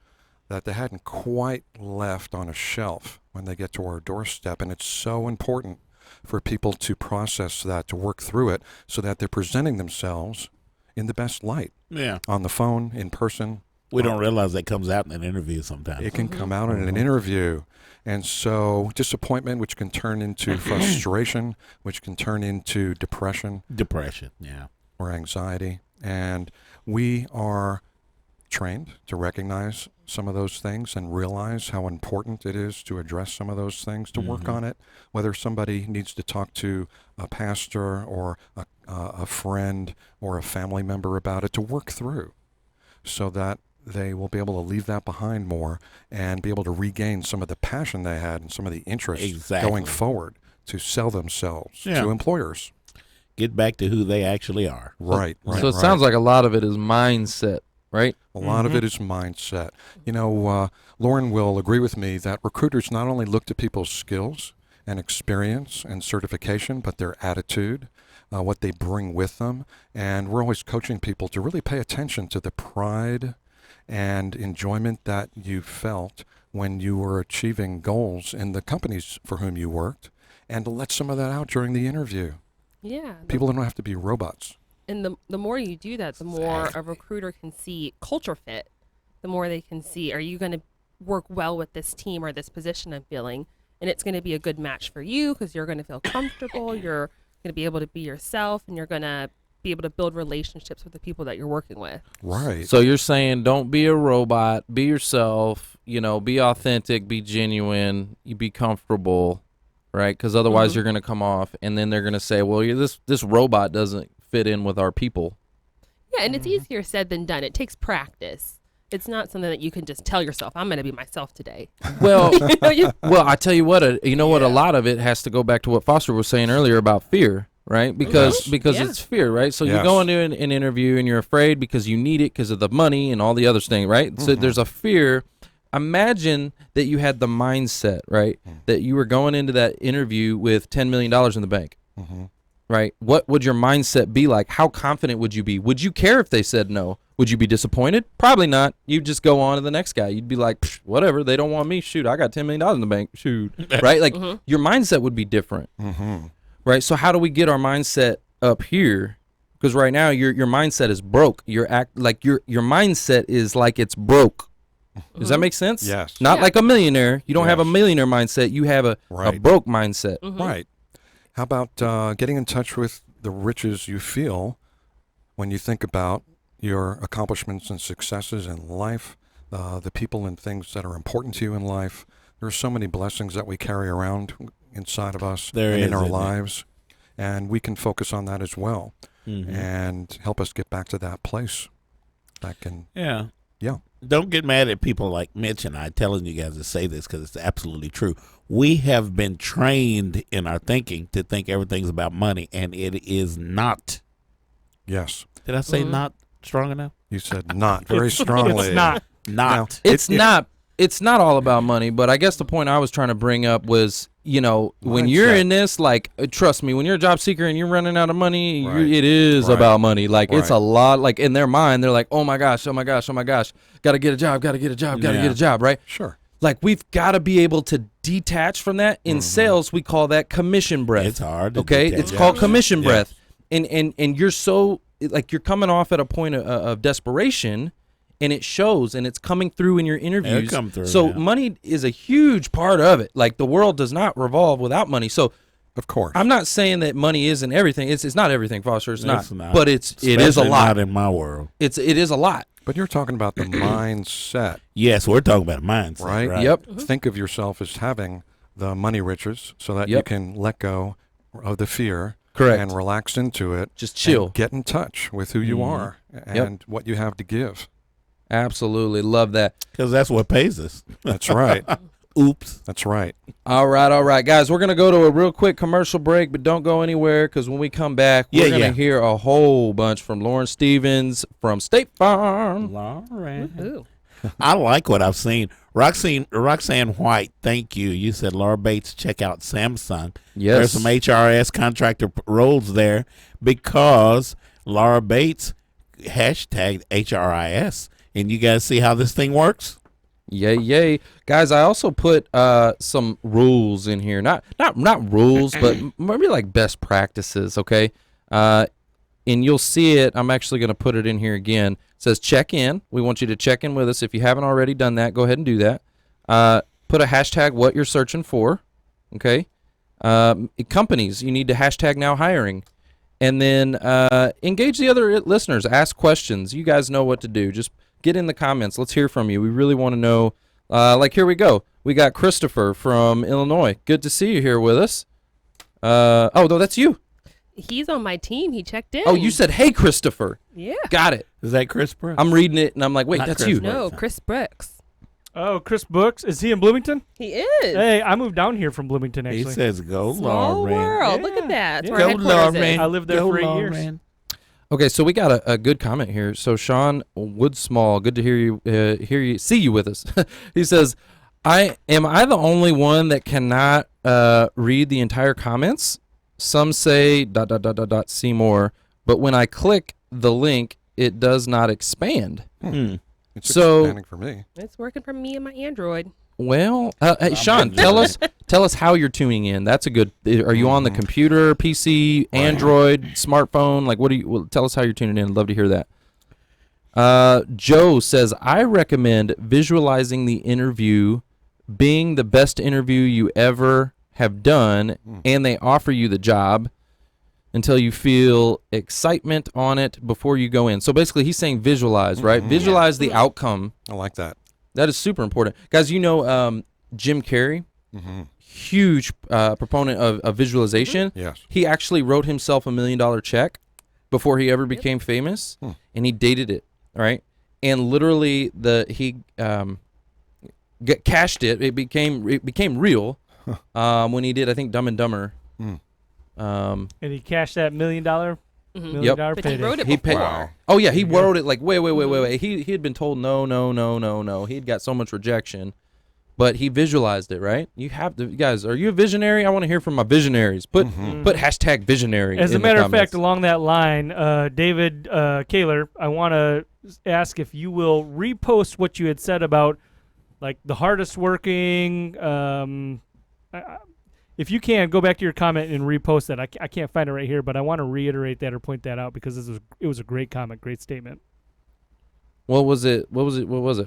that they hadn't quite left on a shelf when they get to our doorstep. And it's so important for people to process that, to work through it, so that they're presenting themselves in the best light. Yeah. On the phone, in person. We don't realize that comes out in an interview sometimes. It can come out in an interview. And so disappointment, which can turn into frustration, which can turn into depression. Depression, yeah. Or anxiety. And we are trained to recognize some of those things and realize how important it is to address some of those things, to work on it, whether somebody needs to talk to a pastor or a friend or a family member about it, to work through so that they will be able to leave that behind more and be able to regain some of the passion they had and some of the interest going forward to sell themselves to employers. Get back to who they actually are. Right. So it sounds like a lot of it is mindset, right? A lot of it is mindset. Lauren will agree with me that recruiters not only look to people's skills and experience and certification, but their attitude, what they bring with them. And we're always coaching people to really pay attention to the pride and enjoyment that you felt when you were achieving goals in the companies for whom you worked, and to let some of that out during the interview. Yeah. People don't have to be robots. And the more you do that, the more a recruiter can see culture fit. The more they can see, are you going to work well with this team or this position I'm filling? And it's going to be a good match for you because you're going to feel comfortable. You're going to be able to be yourself, and you're going to be able to build relationships with the people that you're working with. Right. So you're saying don't be a robot, be yourself, be authentic, be genuine, you be comfortable, right? Because otherwise you're going to come off, and then they're going to say, well, this robot doesn't fit in with our people. Yeah, and it's easier said than done. It takes practice. It's not something that you can just tell yourself, I'm going to be myself today. Well, well, I tell you what, a lot of it has to go back to what Foster was saying earlier about fear. Right? Because it's fear, right? So you go into an interview and you're afraid because you need it because of the money and all the other things, right? So there's a fear. Imagine that you had the mindset, right? That you were going into that interview with $10 million in the bank, right? What would your mindset be like? How confident would you be? Would you care if they said no? Would you be disappointed? Probably not. You'd just go on to the next guy. You'd be like, whatever, they don't want me. Shoot, I got $10 million in the bank. Shoot, right? Like your mindset would be different. Right, so how do we get our mindset up here? Because right now your mindset is broke. Your mindset is like it's broke. Does that make sense? Yes. Not like a millionaire. You don't have a millionaire mindset. You have a broke mindset. Right. How about getting in touch with the riches you feel when you think about your accomplishments and successes in life, the people and things that are important to you in life? There are so many blessings that we carry around inside of us and in our lives, and we can focus on that as well and help us get back to that place that can Don't get mad at people like Mitch and I telling you guys to say this, because it's absolutely true. We have been trained in our thinking to think everything's about money, and it is not. Yes. Did I say not strong enough? You said not very strongly. It's not. Not. It's not all about money, but I guess the point I was trying to bring up was, when you're in this, like, trust me, when you're a job seeker and you're running out of money, it is about money. Like, it's a lot. Like, in their mind, they're like, oh my gosh, got to get a job, right? Sure. Like, we've got to be able to detach from that. In sales, we call that commission breath. It's hard to okay? detach. It's called commission breath. And you're so, like, you're coming off at a point of desperation, and it shows, and it's coming through in your interviews. It'll come through, so money is a huge part of it. Like, the world does not revolve without money. So, of course, I'm not saying that money isn't everything. It's not everything, Foster. It's not. But it is a lot. Not in my world. It is a lot. But you're talking about the mindset. Yes, we're talking about mindset. Right? Yep. Think of yourself as having the money riches so that you can let go of the fear. Correct. And relax into it. Just chill. And get in touch with who you are and what you have to give. Absolutely. Love that. Because that's what pays us. That's right. Oops. That's right. All right, guys. We're gonna go to a real quick commercial break, but don't go anywhere because when we come back, we're gonna hear a whole bunch from Lauren Stevens from State Farm. Lauren. Ooh. I like what I've seen. Roxanne White, thank you. You said Laura Bates, check out Samsung. Yes. There's some HRS contractor roles there because Laura Bates hashtagged HRIS. And you guys see how this thing works? Yay. Guys, I also put some rules in here. Not rules, but maybe like best practices, okay? And you'll see it. I'm actually going to put it in here again. It says check in. We want you to check in with us. If you haven't already done that, go ahead and do that. Put a hashtag what you're searching for, okay? Companies, you need to hashtag now hiring. And then engage the other listeners. Ask questions. You guys know what to do. Just get in the comments. Let's hear from you. We really want to know. Like, here we go. We got Christopher from Illinois. Good to see you here with us. Oh, no, that's you. He's on my team. He checked in. Oh, you said, hey, Christopher. Yeah. Got it. Is that Chris Brooks? I'm reading it, and I'm like, wait, Not that's Chris you. Brooks. No, Chris Brooks. Oh, Chris Brooks. Is he in Bloomington? He is. Hey, I moved down here from Bloomington, He actually. says go Small Lauren. world. Look at that. That's Yeah. where our Go headquarters Lauren. is. I lived there Go for 8 years. Lauren. Okay, so we got a good comment here. So Sean Woodsmall, good to hear you, see you with us. He says, am I the only one that cannot read the entire comments? Some say ... see more, but when I click the link, it does not expand. It's So- expanding for me. It's working for me and my Android. Well, hey, Sean, tell us how you're tuning in. That's a good. Are you on the computer, PC, Android, smartphone? Like, tell us how you're tuning in. I'd love to hear that. Joe says, I recommend visualizing the interview being the best interview you ever have done, and they offer you the job until you feel excitement on it before you go in. So basically, he's saying visualize, right? Visualize the outcome. I like that. That is super important. Guys, you know Jim Carrey, huge proponent of visualization. Yes. He actually wrote himself $1 million check before he ever became famous, and he dated it, right? And literally, he cashed it. It became real when he did, I think, Dumb and Dumber. And he cashed that $1 million Yep. But he payday. wrote it He before. paid. Oh yeah, he wrote it like wait. He had been told no. He'd got so much rejection, but he visualized it. Right? You have to, guys. Are you a visionary? I want to hear from my visionaries. Put hashtag visionary. As a in the matter of comments. fact, along that line, David Kaler, I want to ask if you will repost what you had said about like the hardest working. If you can, go back to your comment and repost that. I can't find it right here, but I want to reiterate that or point that out because it was a great comment, great statement. What was it?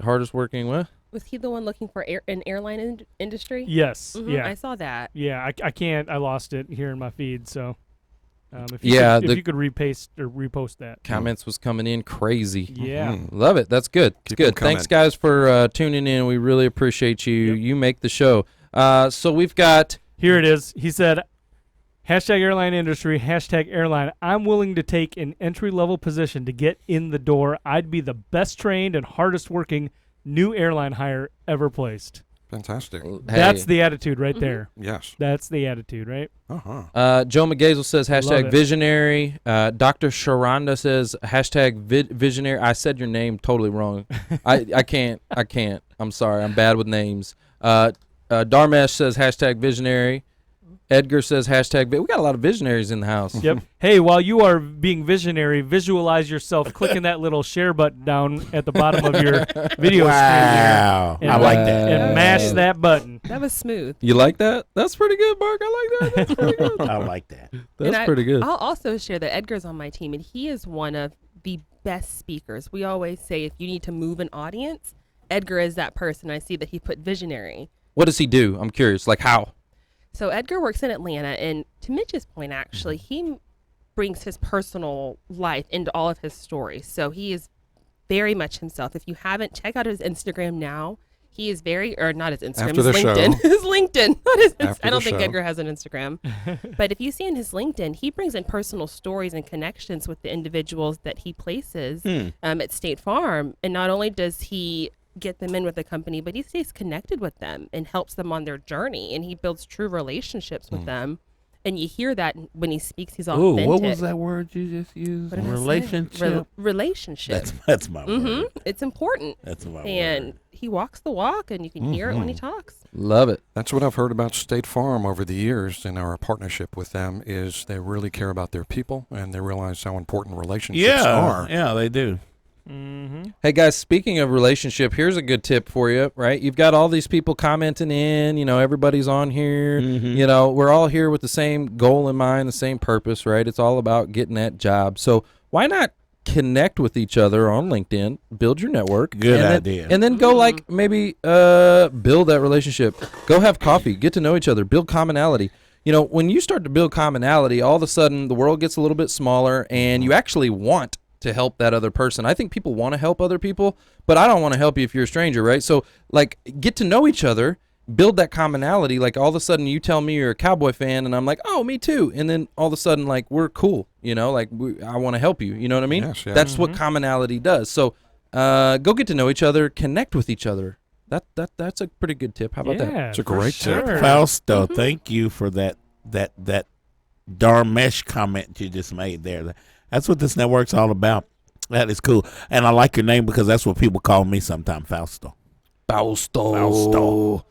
Hardest working what? Was he the one looking for an airline industry? Yes. Mhm, Yeah. I saw that. Yeah. I can't. I lost it here in my feed. So, if you could repost that. Comments was coming in crazy. Yeah. Love it. That's good. It's Keep them good. Thanks, coming. guys, for tuning in. We really appreciate you. You make the show. So we've got. Here it is. He said, hashtag airline industry, hashtag airline. I'm willing to take an entry-level position to get in the door. I'd be the best trained and hardest working new airline hire ever placed. Fantastic. That's the attitude right there. Yes. That's the attitude, right? Joe McGazel says Love hashtag it. visionary. Dr. Sharonda says hashtag visionary. I said your name totally wrong. I can't. I'm sorry. I'm bad with names. Darmesh says hashtag visionary. Edgar says hashtag. We got a lot of visionaries in the house. Yep. Hey, while you are being visionary, visualize yourself clicking that little share button down at the bottom of your video Wow. screen. I like that. And mash that button. That was smooth. You like that? That's pretty good, Mark. I like that. That's pretty good. I like that. That's pretty good. I'll also share that Edgar's on my team, and he is one of the best speakers. We always say if you need to move an audience, Edgar is that person. I see that he put visionary. What does he do? I'm curious. Like how? So Edgar works in Atlanta, and to Mitch's point, actually, he brings his personal life into all of his stories. So he is very much himself. If you haven't, check out his Instagram now. He is not his Instagram, After his the LinkedIn. show. His LinkedIn, not his After I don't the think show. Edgar has an Instagram. But if you see in his LinkedIn, he brings in personal stories and connections with the individuals that he places at State Farm. And not only does he get them in with the company, but he stays connected with them and helps them on their journey, and he builds true relationships with them. And you hear that when he speaks, he's Ooh, authentic. what was that word you just used? What did I say? Relationship. Relationship. That's my word. It's important. That's my And word. he walks the walk, and you can hear it when he talks. Love it. That's what I've heard about State Farm over the years in our partnership with them is they really care about their people and they realize how important relationships are. Yeah, they do. Hey guys, speaking of relationship, here's a good tip for you, right? You've got all these people commenting in, everybody's on here. We're all here with the same goal in mind, the same purpose, right? It's all about getting that job. So why not connect with each other on LinkedIn, build your network. Good and idea. And then go maybe build that relationship. Go have coffee, get to know each other, build commonality. When you start to build commonality, all of a sudden the world gets a little bit smaller and you actually want to help that other person. I think people want to help other people, but I don't want to help you if you're a stranger, right? So get to know each other, build that commonality. Like all of a sudden you tell me you're a Cowboy fan and I'm like, oh, me too. And then all of a sudden we're cool, I want to help you. You know what I mean? Yes, yeah. That's what commonality does. So go get to know each other, connect with each other. That's a pretty good tip. How about that? It's a great tip. Fausto, thank you for that Darmesh comment you just made there. That's what this network's all about. That is cool. And I like your name because that's what people call me sometimes, Fausto. Fausto.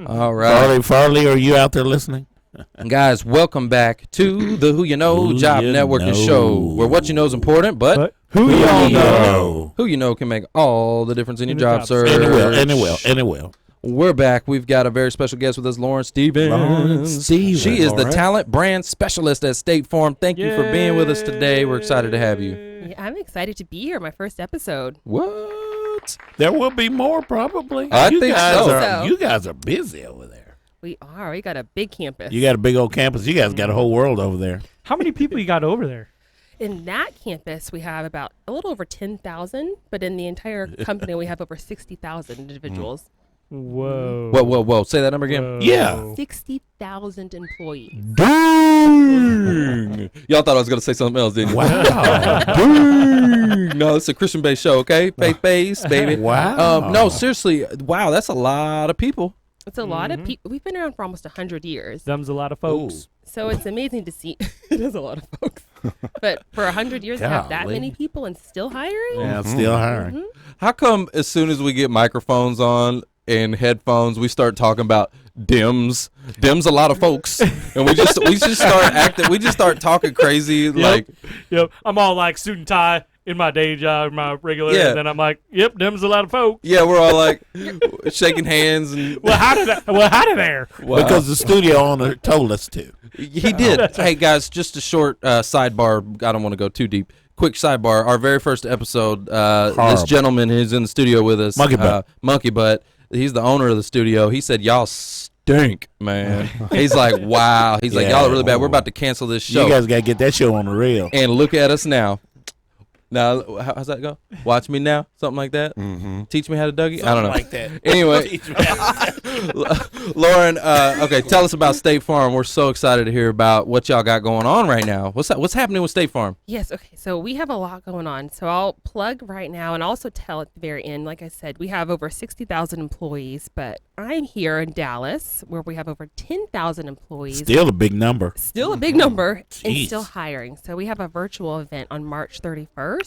All right. Farley, are you out there listening? And guys, welcome back to the Who You Know Job Networking Show, where what you know is important, but who you know? Who you know can make all the difference in your job search. And it will. We're back. We've got a very special guest with us, Lauren Stevens. She is the talent brand specialist at State Farm. Thank you for being with us today. We're excited to have you. Yeah, I'm excited to be here. My first episode. What? There will be more probably. I think so. You guys are busy over there. We are. We got a big campus. You got a big old campus. You guys got a whole world over there. How many people you got over there? In that campus, we have about a little over 10,000, but in the entire company, we have over 60,000 individuals. Whoa. Whoa. Say that number again. Whoa. Yeah. 60,000 employees. Dang. Y'all thought I was going to say something else, didn't you? Wow. Dang. No, it's a Christian-based show, okay? Faith-based, baby. Wow. No, seriously. Wow, that's a lot of people. It's a lot of people. We've been around for almost 100 years. Them's a lot of folks. So it's amazing to see. It is a lot of folks. But for 100 years to have that Golly. many people and still hiring? Yeah, still hiring. How come as soon as we get microphones on and headphones, we start talking about Dems? Dems a lot of folks. And we just start talking crazy. Yep. I'm all like suit and tie in my day job, my regular, Yeah. and then I'm like, yep, them's a lot of folks. Yeah, we're all like shaking hands and How did there? wow. Because the studio owner told us to. He did. Hey guys, just a short sidebar. I don't want to go too deep. Quick sidebar. Our very first episode. This gentleman is in the studio with us. Monkey Butt. He's the owner of the studio. He said, "Y'all stink, man." He's like, "Wow." He's like, "Y'all are really bad. We're about to cancel this show." You guys got to get that show on the reel. And look at us now. Now, how's that go? Watch me now, something like that. Mm-hmm. Teach me how to Dougie. I don't know. Like that. Anyway, Lauren. Okay, tell us about State Farm. We're so excited to hear about what y'all got going on right now. What's happening with State Farm? Yes. Okay. So we have a lot going on. So I'll plug right now and also tell at the very end. Like I said, we have over 60,000 employees, but I'm here in Dallas where we have over 10,000 employees. Still a big number. Still a big number and Jeez. still hiring. So we have a virtual event on March 31st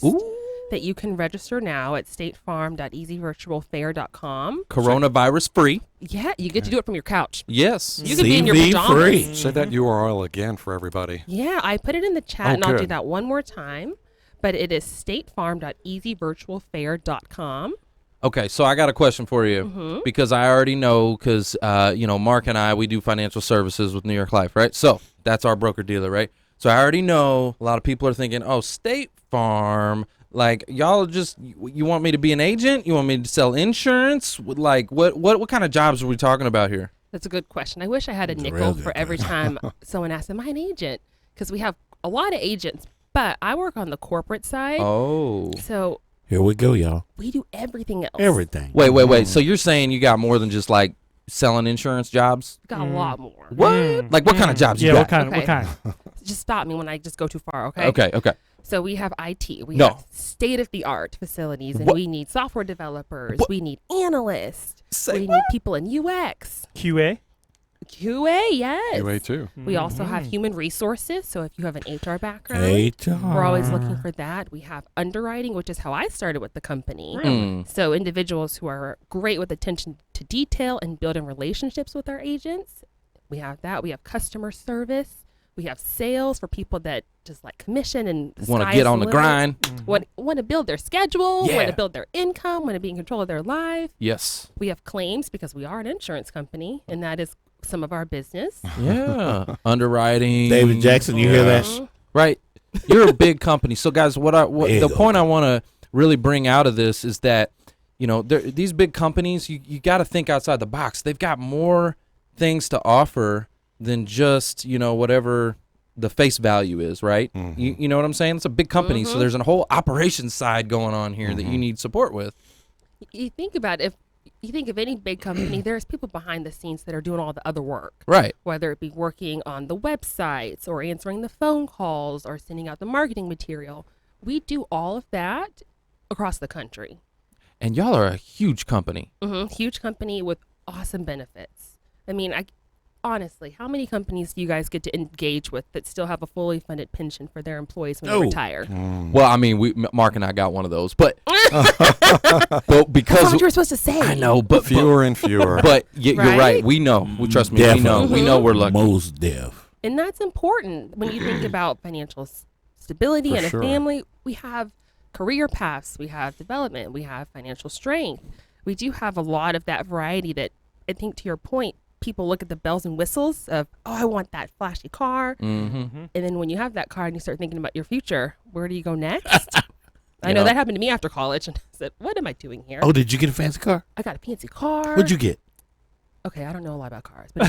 that you can register now at statefarm.easyvirtualfair.com. Coronavirus free. Yeah, you get to do it from your couch. Yes. You can be in your CV pajamas. free. Say that URL again for everybody. Yeah, I put it in the chat and I'll do good. that one more time. But it is statefarm.easyvirtualfair.com. Okay, so I got a question for you because I already know because Mark and I, we do financial services with New York Life, right? So that's our broker dealer, right? So I already know a lot of people are thinking, oh, State Farm, like y'all just you want me to be an agent? You want me to sell insurance? Like what kind of jobs are we talking about here? That's a good question. I wish I had a That's a nickel real good for every time someone asks, am I an agent? Because we have a lot of agents, but I work on the corporate side. Oh. So Here we go, y'all. we do everything else. Everything. Wait. So you're saying you got more than just like selling insurance jobs? Got a lot more. What? Like what kind of jobs you Yeah, got? what kind? Just stop me when I just go too far, okay? Okay. So we have IT. We No. have state-of-the-art facilities, and What? we need software developers. What? We need analysts. Say we what? need people in UX. QA. QA, yes. UA too. We also have Mm-hmm. human resources. So if you have an HR background, HR. we're always looking for that. We have underwriting, which is how I started with the company. Mm. So individuals who are great with attention to detail and building relationships with our agents. We have that. We have customer service. We have sales for people that just like commission and Want to get on the grind? Want to build their schedule, want Yeah. to build their income, want to be in control of their life. Yes. We have claims because we are an insurance company, and that is some of our business. Yeah. Underwriting. David Jackson, you hear that? Mhm. Right. You're a big company. So guys, Big the old point I want to really bring out of this is that, these big companies, you got to think outside the box. They've got more things to offer than just, whatever the face value is, right? You know what I'm saying? It's a big company, so there's a whole operations side going on here that you need support with. You think about if you think of any big company, there's people behind the scenes that are doing all the other work. Right. Whether it be working on the websites or answering the phone calls or sending out the marketing material. We do all of that across the country. And y'all are a huge company. Huge company with awesome benefits. I mean, honestly, how many companies do you guys get to engage with that still have a fully funded pension for their employees when they retire? Well, I mean, Mark and I got one of those, but but because That's what you were supposed to say. I know, but Fewer and fewer. But you're right. Right? We know. Trust me. Definitely. We know we're lucky. Most deaf. And that's important when you think about financial stability For and sure. a family. We have career paths, we have development, we have financial strength. We do have a lot of that variety that I think, to your point, people look at the bells and whistles of, oh, I want that flashy car. Mm-hmm. And then when you have that car and you start thinking about your future, where do you go next? I know that happened to me after college, and I said, what am I doing here? Oh, did you get a fancy car? I got a fancy car. What'd you get? Okay, I don't know a lot about cars, but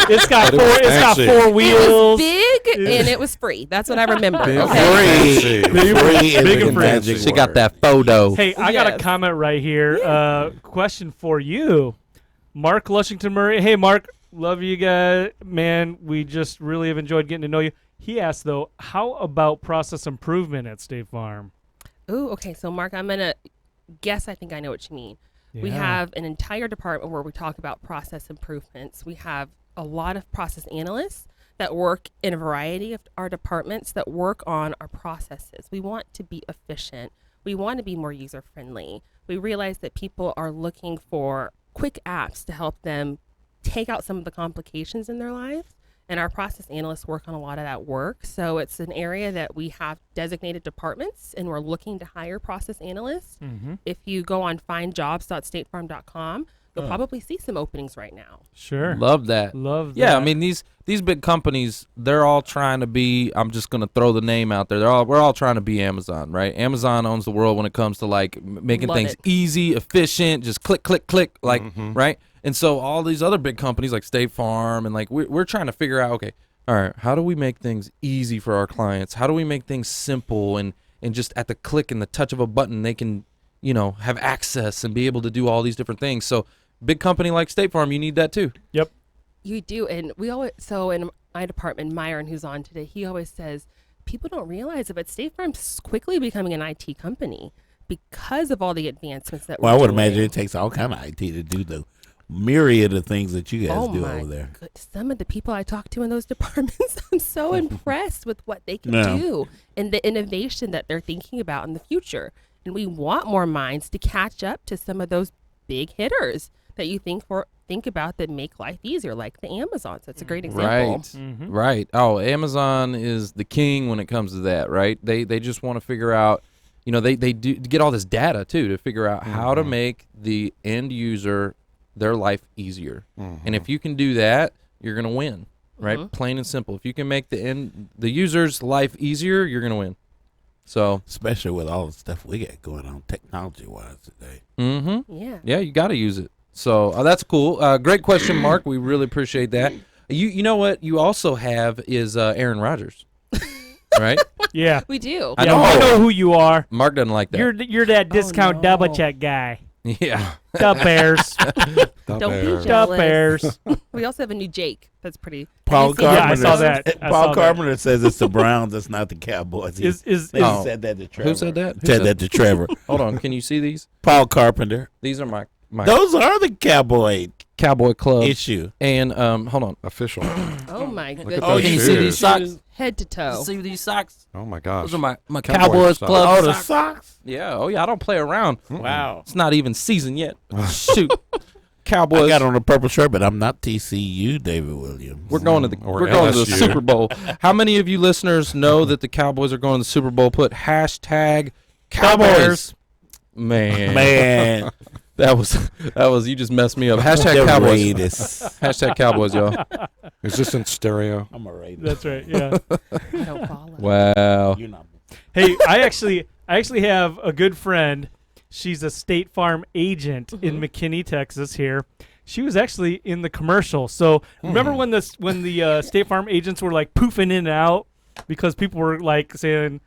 It's got But it four. was It's got fancy. four it was wheels. big and it was free. That's what I remember. Big Okay. fancy. Free is Big a and magic She got word. that photo. Hey, I got a Yes. comment right here. Question for you, Mark Lushington Murray. Hey, Mark, love you guys, man. We just really have enjoyed getting to know you. He asked though, how about process improvement at State Farm? Ooh, okay. So, Mark, I'm going to guess I think I know what you mean. We Yeah. have an entire department where we talk about process improvements. We have a lot of process analysts that work in a variety of our departments that work on our processes. We want to be efficient. We want to be more user friendly. We realize that people are looking for quick apps to help them take out some of the complications in their lives. And our process analysts work on a lot of that work. So it's an area that we have designated departments, and we're looking to hire process analysts. If you go on findjobs.statefarm.com, you'll probably see some openings right now. Sure. Love that. Love that. Yeah, I mean these big companies, they're all trying to be. I'm just gonna throw the name out there. We're all trying to be Amazon, right? Amazon owns the world when it comes to like making Love things it. easy, efficient, just click, click, click, like right. And so all these other big companies like State Farm and like we're trying to figure out, okay, all right, how do we make things easy for our clients? How do we make things simple and just at the click and the touch of a button they can, have access and be able to do all these different things. So big company like State Farm, you need that too. Yep. You do. And we always, so in my department, Myron, who's on today, he always says, people don't realize it, but State Farm's quickly becoming an IT company because of all the advancements that Well, I we're would doing. imagine it takes all kind of IT to do the myriad of things that you guys Oh do my over there. good- Some of the people I talk to in those departments, I'm so impressed with what they can Yeah. do and the innovation that they're thinking about in the future. And we want more minds to catch up to some of those big hitters that you think about that make life easier, like the Amazons. That's a great example. Right. Right. Oh, Amazon is the king when it comes to that, right? They just want to figure out, they do get all this data too to figure out how to make the end user their life easier. And if you can do that, you're going to win, right? Plain and simple. If you can make the user's life easier, you're going to win. So, Especially with all the stuff we got going on technology-wise today. Yeah. yeah, you got to use it. So that's cool. Great question, Mark. We really appreciate that. You know what you also have is Aaron Rodgers, right? Yeah. We do. I Yeah, know. I know who you are. Mark doesn't like that. You're that discount no. double check guy. Yeah. The Bears. Don't be Bears. The jealous. Bears. We also have a new Jake. That's pretty. Paul Have you seen Yeah, I Carpenter. saw that. I Paul saw that. Carpenter says it's the Browns. It's not the Cowboys. He Is Oh. said that to Trevor. Who said that? Who Said that to Trevor. Hold on. Can you see these? Paul Carpenter. These are my Those are the Cowboy Cowboy Club. issue. And hold on. Official. Oh my Look at goodness. those Can you see shoes. these socks? Head to toe. See these socks? Oh my gosh. Those are my Cowboy Cowboys socks. Club Oh, the socks. socks. Yeah. Oh yeah. I don't play around. Wow. It's not even season yet. Shoot. Cowboys. I got on a purple shirt, but I'm not TCU, David Williams. We're going to the Or we're going to the LSU. Super Bowl. How many of you listeners know that the Cowboys are going to the Super Bowl? Put hashtag Cowboys. Man, Man. that was you just messed me up. Hashtag The Cowboys. Raiders. Hashtag Cowboys, y'all. Is this in stereo? I'm a Raider. That's right. Yeah. I don't follow. Wow. You're not. Hey, I actually have a good friend. She's a State Farm agent in McKinney, Texas. Here, she was actually in the commercial. So remember when the State Farm agents were like poofing in and out because people were like saying,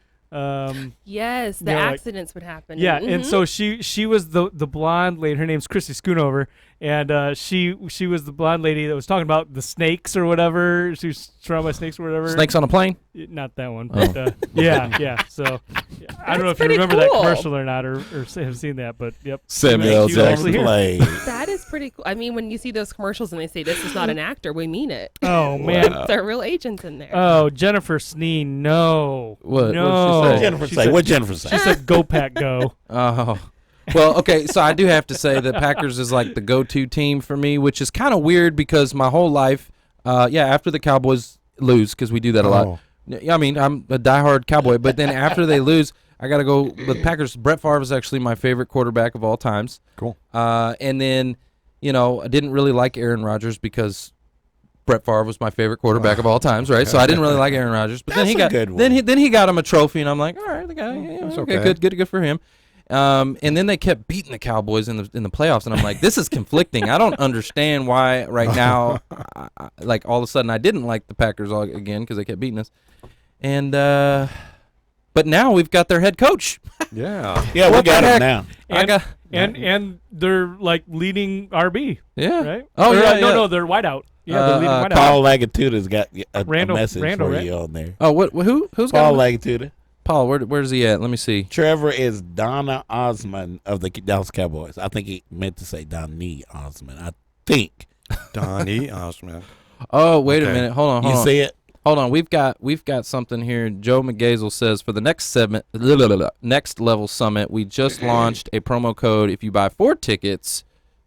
Yes, the You know, like- accidents would happen. yeah. Mhm. And so she was the blonde lady. Her name's Chrissy Schoonover, and she was the blonde lady that was talking about the snakes or whatever. She was surrounded by snakes or whatever. Snakes on a plane. Not that one. Oh. But, yeah. So I don't know if you pretty remember that cool. commercial or not, or have seen that, but yep. Samuel She was Jackson actually here. Play. That is pretty cool. I mean, when you see those commercials and they say this is not an actor, we mean it. Oh man. There are real agents in there. Oh, Jennifer Sneen, no. What? No. What'd she say? Jennifer She say. said- What Jennifer say? She said, "Go Pack, go." Oh. Well, okay, so I do have to say that Packers is like the go-to team for me, which is kind of weird because my whole life, after the Cowboys lose, because we do that a lot. Oh. I mean, I'm a diehard Cowboy, but then after they lose, I got to go with Packers. Brett Favre is actually my favorite quarterback of all times. Cool. And then, I didn't really like Aaron Rodgers because Brett Favre was my favorite quarterback of all times, right? So I didn't really like Aaron Rodgers, but That's then he a got good one. then he got him a trophy, and I'm like, all right, the guy, That's okay, okay. good for him. And then they kept beating the Cowboys in the playoffs, and I'm like, this is conflicting. I don't understand why right now, like all of a sudden, I didn't like the Packers again because they kept beating us. And but now we've got their head coach. Yeah. Yeah, we What the got heck? him now. And they're like leading RB, Yeah. right? Oh, Or, yeah, no, yeah. no, they're wideout. Yeah, they're leading wideout. Paul Lagatuta's got a Randall- message Randall, for right? you on there. Oh, who's got Paul him? Lagatuta. Paul, where's he at? Let me see. Trevor is Donna Osman of the Dallas Cowboys. I think he meant to say Donnie Osman. I think. Donnie Osman. Oh, wait a Okay. minute. Hold on. You see it? Hold on, we've got something here. Joe McGazel says for the next next level summit, we just launched a promo code. If you buy 4 tickets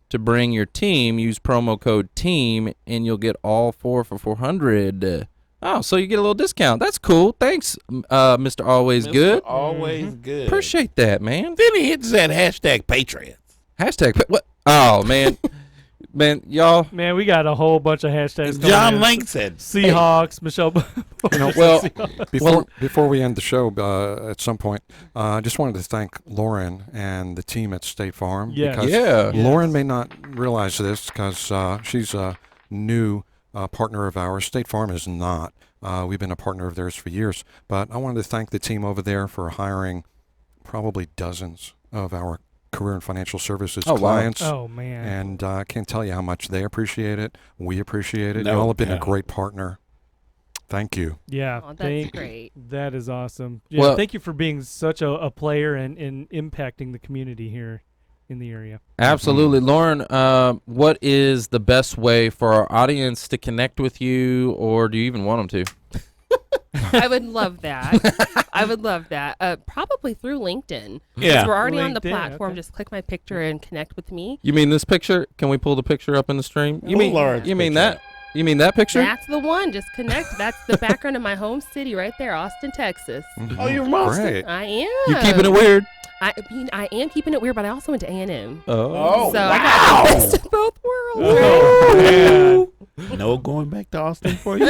to bring your team, use promo code TEAM, and you'll get all 4 for $400. Oh, so you get a little discount. That's cool. Thanks, Mr. Always Good. Always good. Appreciate that, man. Then he hits that hashtag Patriots. Hashtag what? Oh man, man, y'all. Man, we got a whole bunch of hashtags. coming John in. Link said. Seahawks, Michelle. Well, Before we end the show, at some point, I just wanted to thank Lauren and the team at State Farm. Yes. Because yeah. Lauren may not realize this because she's a new partner of ours. State Farm is not. We've been a partner of theirs for years. But I wanted to thank the team over there for hiring probably dozens of our career and financial services Oh, wow. clients. Oh man. And I can't tell you how much they appreciate it. We appreciate it. No You all have been a doubt. great partner. Thank you. Yeah, Oh, that's thank- great. That is awesome. Yeah, Well- thank you for being such a player and impacting the community here in the area. Absolutely. Lauren, what is the best way for our audience to connect with you, or do you even want them to? I would love that. I would love that. Probably through LinkedIn. Yeah. Since we're already on the LinkedIn, platform. okay. Just click my picture and connect with me. You mean this picture? Can we pull the picture up in the stream? You Pull mean Lauren's you mean picture that? You mean that picture? That's the one. Just connect. That's the background of my home city right there, Austin, Texas. Oh, you're Austin. Great. I am. You keeping it weird? I mean, I am keeping it weird, but I also went to A&M. Oh, So I wow. got the best of both worlds. Oh, No going back to Austin for you.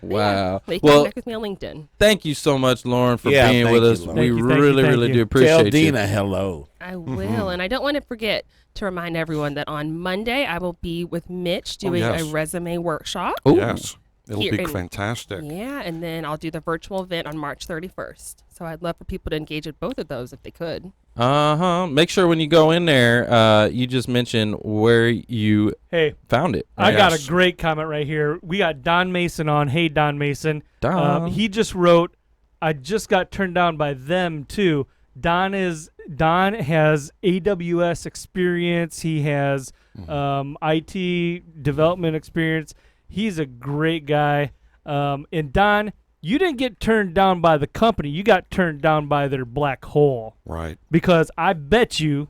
Wow. They can Well, connect with me on LinkedIn. thank you so much, Lauren, for Yeah, being thank with you, us. Lauren. We Thank you, really, thank really you. do appreciate Tell you. Dina hello. I will. And I don't want to forget to remind everyone that on Monday I will be with Mitch doing yes. a resume workshop. Ooh. Yes. It'll Here be in- fantastic. Yeah, and then I'll do the virtual event on March 31st. So I'd love for people to engage at both of those if they could. Make sure when you go in there, you just mention where you Hey, found it. I right? got Yes. a great comment right here. We got Don Mason on. Hey, Don Mason. Don. He just wrote, I just got turned down by them too. Don has AWS experience. He has IT development experience. He's a great guy. And Don, you didn't get turned down by the company. You got turned down by their black hole. Right. Because I bet you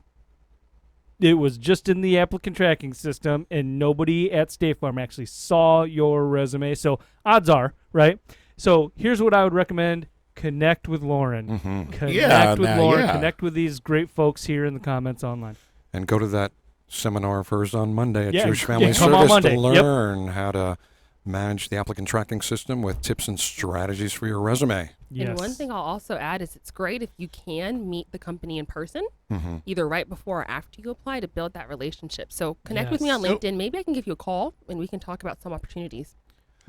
it was just in the applicant tracking system and nobody at State Farm actually saw your resume. So odds are, right? So here's what I would recommend. Connect with Lauren. Connect Yeah, with now, Lauren. yeah. Connect with these great folks here in the comments online. And go to that seminar first on Monday at Yeah, Jewish yeah, Family come on Service Monday. to Yep. learn how to manage the applicant tracking system with tips and strategies for your resume. Yes. And one thing I'll also add is it's great if you can meet the company in person, Mm-hmm. either right before or after you apply to build that relationship. So connect with me Yes. on LinkedIn. Maybe I can give you a call and we can talk about some opportunities.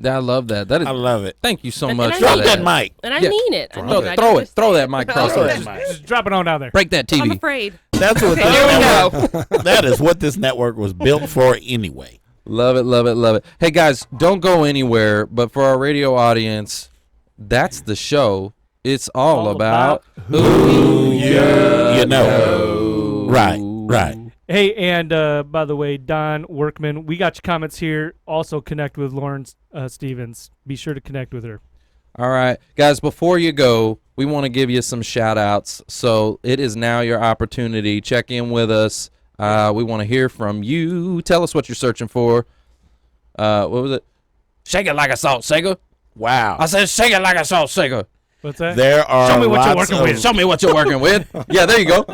I love that. That is. I love it. Thank you so And- much and for I Drop that. that mic. And I Yeah. mean it. I Throw mean, it. I Throw don't it. just Throw say that it. mic Throw across that there. mic. Just drop it on down there. Break that I'm TV. afraid. That's what Okay, this there we network, that is what this network was built for anyway. Love it, love it, love it. Hey guys, don't go anywhere. But for our radio audience, that's the show. It's all about who you know. Right. Hey, and by the way, Don Workman, we got your comments here. Also connect with Lauren Stevens. Be sure to connect with her. All right, guys, before you go, we want to give you some shout outs. So it is now your opportunity. Check in with us. We want to hear from you. Tell us what you're searching for. What was it? Shake it like a salt shaker. Wow. I said shake it like a salt shaker. What's that? There are Show me what you're lots working of, with. Show me what you're working with. Yeah, there you go.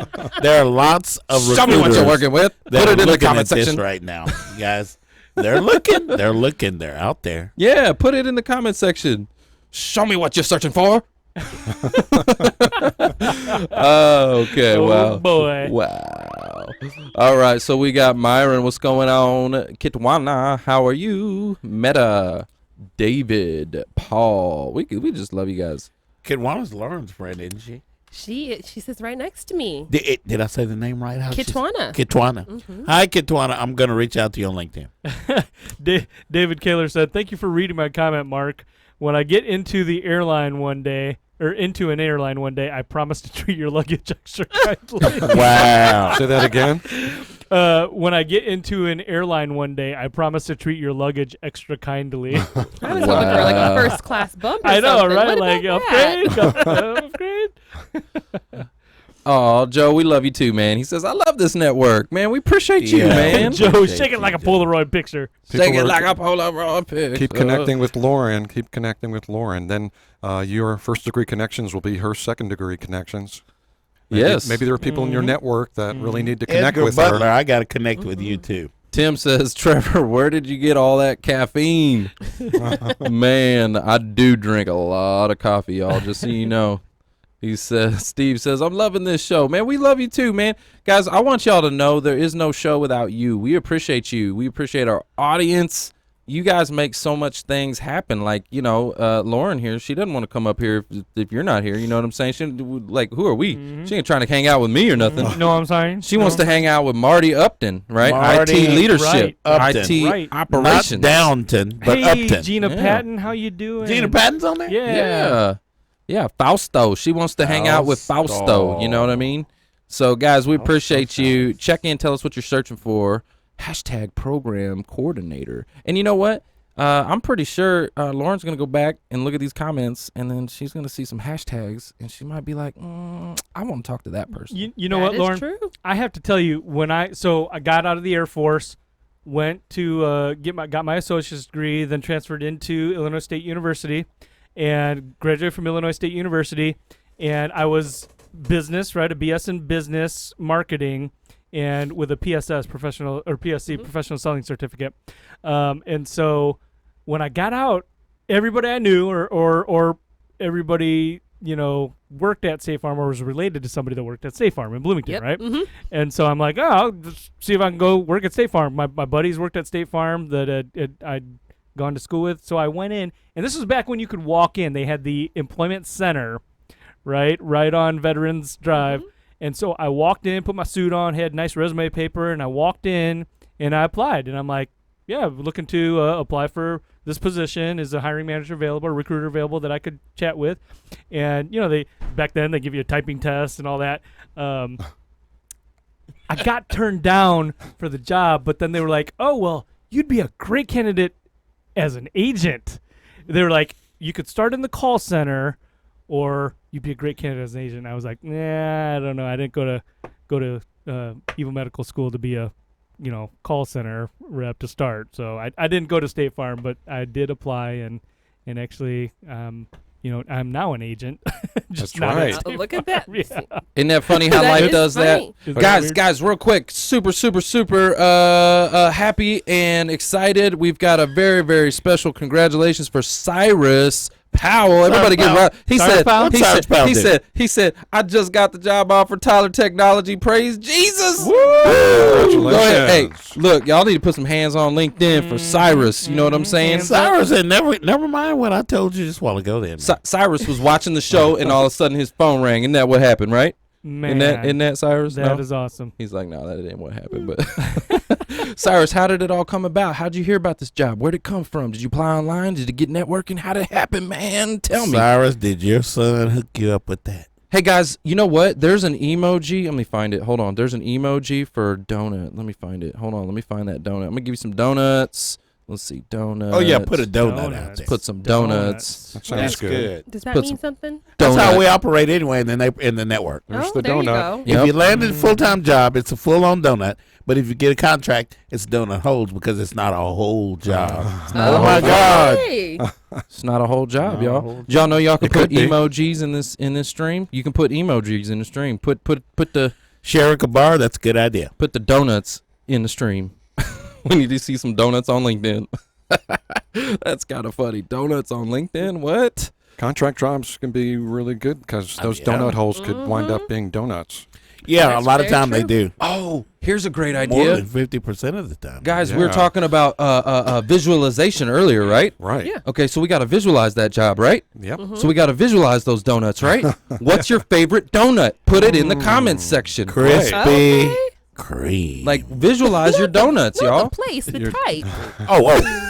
There are lots of Show me what you're recruiters working with. that Put are it in the looking comment at this section. right now, guys. They're looking. They're out there. Yeah, put it in the comment section. Show me what you're searching for. Okay, Oh, wow. boy. Wow. All right, so we got Myron. What's going on? Kitwana, how are you? Meta, David, Paul. We just love you guys. Kitwana's Lauren's friend, isn't she? She sits right next to me. Did I say the name right? How's she- Kitwana. Kitwana. Hi, Kitwana. I'm going to reach out to you on LinkedIn. David Kaler said, "Thank you for reading my comment, Mark. When I get into an airline one day, I promise to treat your luggage extra kindly." Wow. Say that again. When I get into an airline one day, I promise to treat your luggage extra kindly. I was hoping for like a first class bump or I know, something. right? What Like about that? upgrade. Oh, Joe, we love you too, man. He says, I love this network, man. We appreciate you, Yeah. man. Joe, Appreciate shake it you, like a Joe. Polaroid picture. Shake it People like are- a Polaroid pic. Keep connecting with Lauren. Keep connecting with Lauren. Then your first degree connections will be her second degree connections. Maybe, Yes. Maybe there are people in your network that really need to connect Edgar with Butler, her. I got to connect with you, too. Tim says, Trevor, where did you get all that caffeine? Man, I do drink a lot of coffee, y'all, just so you know. Steve says, I'm loving this show. Man, we love you too, man. Guys, I want y'all to know there is no show without you. We appreciate you. We appreciate our audience. You guys make so much things happen. Like, Lauren here, she doesn't want to come up here if you're not here. You know what I'm saying? Who are we? She ain't trying to hang out with me or nothing. No, I'm sorry. She wants to hang out with Marty Upton, right? Marty, IT leadership, right, Upton. IT Right. operations. Not Downton, but Hey, Upton. Gina Yeah. Patton, how you doing? Gina Patton's on there? Yeah. Yeah, Fausto. She wants to hang out with Fausto. You know what I mean? So, guys, we appreciate you. Check in. Tell us what you're searching for. # program coordinator. And you know what? I'm pretty sure Lauren's going to go back and look at these comments, and then she's going to see some hashtags, and she might be like, I want to talk to that person. You know That what, is Lauren? true. I have to tell you, I got out of the Air Force, went to got my associate's degree, then transferred into Illinois State University, and graduated from Illinois State University, and I was business, right, a BS in business marketing, and with a PSS professional or PSC professional selling certificate, and so when I got out, everybody I knew or everybody worked at State Farm or was related to somebody that worked at State Farm in Bloomington, Yep. right? Mhm. And so I'm like, I'll just see if I can go work at State Farm. My buddies worked at State Farm that I gone to school with. So I went in, and this was back when you could walk in. They had the employment center, right on Veterans Drive. And so I walked in, put my suit on, had nice resume paper, and I walked in and I applied. And I'm like, yeah, I'm looking to apply for this position. Is a hiring manager available, a recruiter available that I could chat with? And, they back then they give you a typing test and all that. I got turned down for the job, but then they were like, oh, well, you'd be a great candidate as an agent. They were like, you could start in the call center, or you'd be a great candidate as an agent. I was like, nah, I don't know. I didn't go to Evil Medical School to be a call center rep to start. So I didn't go to State Farm, but I did apply and actually I'm now an agent. That's right. Look at that. Yeah. Isn't that funny how That life is does funny. that? Isn't that weird? Guys, real quick, super happy and excited. We've got a very, very special congratulations for Cyrus Powell. Everybody get right. He Cyrus said, Powell? he Cyrus said, Powell he did. said, he said, I just got the job offer, Tyler Technology. Praise Jesus. Woo! Congratulations. Go ahead. Hey, look, y'all need to put some hands on LinkedIn for Cyrus. You know what I'm saying? Cyrus said, never mind what I told you just a while ago then. Cyrus was watching the show and all of a sudden his phone rang. Isn't that what happened, right? Man, Isn't that Cyrus? that No? is awesome. He's like, no, that ain't what happened. But Cyrus, how did it all come about? How'd you hear about this job? Where'd it come from? Did you apply online? Did it get networking? How'd it happen, man? Tell me. Cyrus, did your son hook you up with that? Hey, guys, you know what? There's an emoji. Let me find it. Hold on. There's an emoji for donut. Let me find it. Hold on. Let me find that donut. I'm going to give you some donuts. Let's see. Donuts. Oh, yeah, put a donut out Donuts. there. Put some donuts. That sounds That's good. good. Does that Put mean some- something? That's how Donut. we operate anyway in the network. There's oh, the there donut. you go. Yep. If you landed a full-time job, it's a full-on donut. But if you get a contract, it's donut holes because it's not a whole job. not a my whole God. Hey. It's not a whole job, Not a y'all. whole Did y'all know y'all can It put could be. emojis in this stream? You can put emojis in the stream. Put the Sharing a bar, that's a good idea. put the donuts in the stream. We need to see some donuts on LinkedIn. That's kind of funny. Donuts on LinkedIn? What? Contract jobs can be really good because those yeah. donut holes could wind up being donuts. Yeah, That's a lot of very time they true. do. Oh, here's a great More idea. than 50% of the time. Guys, we were Yeah. talking about visualization earlier, right? Right. Yeah. Okay, so we got to visualize that job, right? Yep. So we got to visualize those donuts, right? What's your favorite donut? Put it in the comments section. Crispy Okay. cream. Like, visualize your donuts, Not y'all. the place, the type. oh.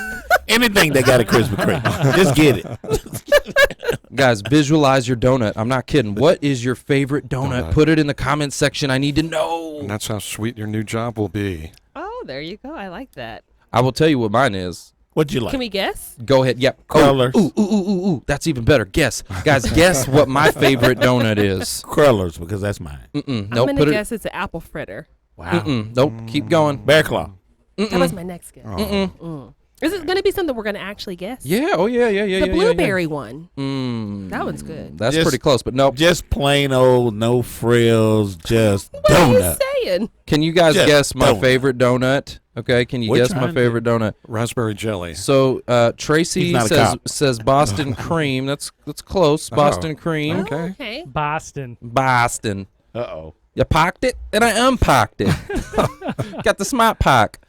Anything that got a Krispy Kreme. Just get it. Guys, visualize your donut. I'm not kidding. What is your favorite donut? Donut. Put it in the comments section. I need to And know. that's how sweet your new job will be. Oh, there you go. I like that. I will tell you what mine is. What'd you like? Can we guess? Go ahead. Yep. Colors. Oh, ooh. That's even better. Guess. Guys, guess what my favorite donut is. Crullers, because that's mine. Nope. I'm going Put to it. guess it's an apple fritter. Wow. Nope. Keep going. Bear claw. That was my next guess. Oh. Is it going to be something we're going to actually guess? Yeah. Oh, yeah. The blueberry one. Mm, That one's good. That's Just- pretty close, but nope. Just plain old, no frills, just What are you donut. saying? Can you guys Just guess my donut. favorite donut? Okay. Can you We're guess my trying to. favorite donut? Raspberry jelly. So Tracy He's not a says cop. says Boston cream. That's close. Boston cream. Okay. Oh, okay. Boston. Boston. Uh-oh. You pocked it, and I unpocked it. Got the smart pock.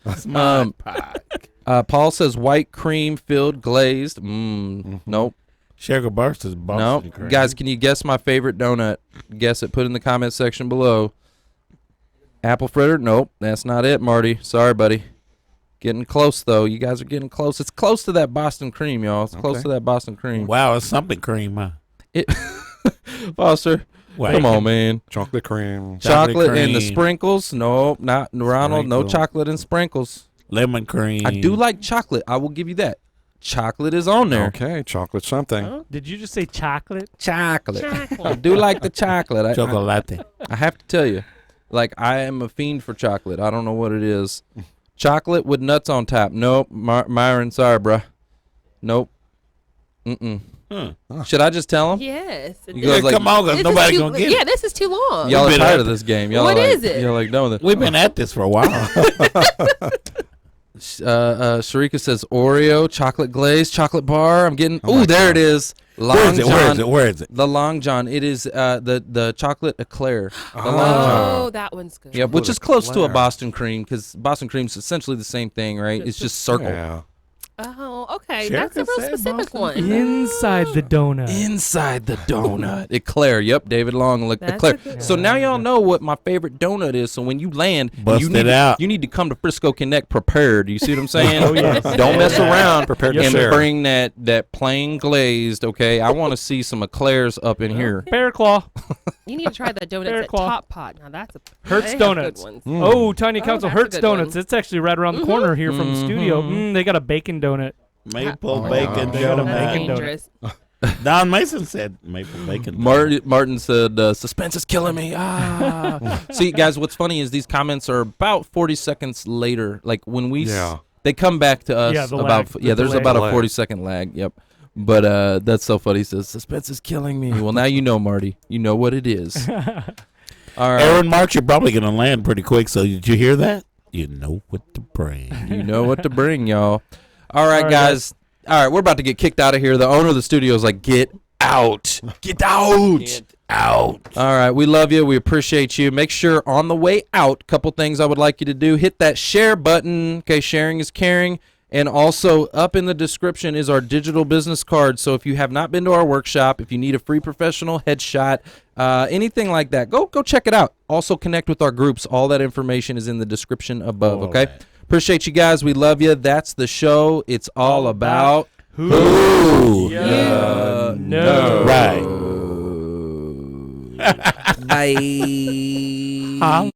Paul says white cream filled glazed. Nope. Sugar burst is Boston Nope. cream. Guys, can you guess my favorite donut? Guess it. Put it in the comment section below. Apple fritter? Nope. That's not it, Marty. Sorry, buddy. Getting close, though. You guys are getting close. It's close to that Boston cream, y'all. It's close Okay. to that Boston cream. Wow, it's something cream, huh? It Foster, Wait. come on, man. Chocolate cream. Chocolate and the cream. sprinkles? Nope, not Ronald. No Sprinkle. chocolate and sprinkles. Lemon cream. I do like chocolate. I will give you that. Chocolate is on there. Okay, chocolate something. Oh, Did you just say chocolate? Chocolate. I chocolate. do like the chocolate. chocolate. I have to tell you, like, I am a fiend for chocolate. I don't know what it is. Chocolate with nuts on top. Nope. Myron, sorry, bruh. Nope. Should I just tell him? Yes. You Yeah, guys like- come on, because This is nobody too- gonna get Yeah, it. this is too long. Y'all are been tired at of this game. Y'all What are like, is it? Y'all like done with it. We've been at this for a while. Sharika says Oreo, chocolate glaze, chocolate bar. I'm getting. Oh my Ooh, there God. it is. Long Where is it? John. Where is it? Where is it? The Long John. It is the chocolate eclair. The Long Oh, John. that one's good. Yeah, which Chocolate is close to a eclair. Boston cream because Boston cream's essentially the same thing, right? It's just circle. Yeah. Oh, Oh, okay. Sheriff That's a real said specific Boston. one. Inside the donut. Inside the donut. Eclair. Yep, David Long. Look, That's Eclair. a good So one. now y'all know what my favorite donut is. So when you land, Bust you it need out. You need to come to Frisco Connect prepared. You see what I'm saying? Oh, yes. Don't mess around. Prepared to and share. bring that plain glazed. Okay, I want to see some eclairs up in here. Bear Claw. You need to try the donuts Bear at Claw. Top Pot. Now that's a Hertz they have Donuts. Good ones. Oh, Tiny Council that's a Hertz good Donuts. one. It's actually right around the corner here from the studio. They got a bacon donut. Maple Oh, bacon they got a donut. That's bacon donut. dangerous. Don Mason said maple bacon donut. Martin said, suspense is killing me. Ah. See, guys, what's funny is these comments are about 40 seconds later. Like when we, Yeah. they come back to us Yeah, the about, lag, the there's delay. about a Delay. 40-second lag. Yep. But that's so funny. He says, suspense is killing me. Well, now you know, Marty. You know what it is. All right. Aaron Marks, you're probably going to land pretty quick. So did you hear that? You know what to bring. You know what to bring, y'all. All right, All right, guys. All right, we're about to get kicked out of here. The owner of the studio is like, get out. Get out. Get out. All right, we love you. We appreciate you. Make sure on the way out, couple things I would like you to do. Hit that share button. Okay, sharing is caring. And also up in the description is our digital business card. So if you have not been to our workshop, if you need a free professional headshot, anything like that, go check it out. Also connect with our groups. All that information is in the description above, All okay? right. Appreciate you guys. We love you. That's the show. It's all about Ooh. Yeah. no. Right. Bye. Huh?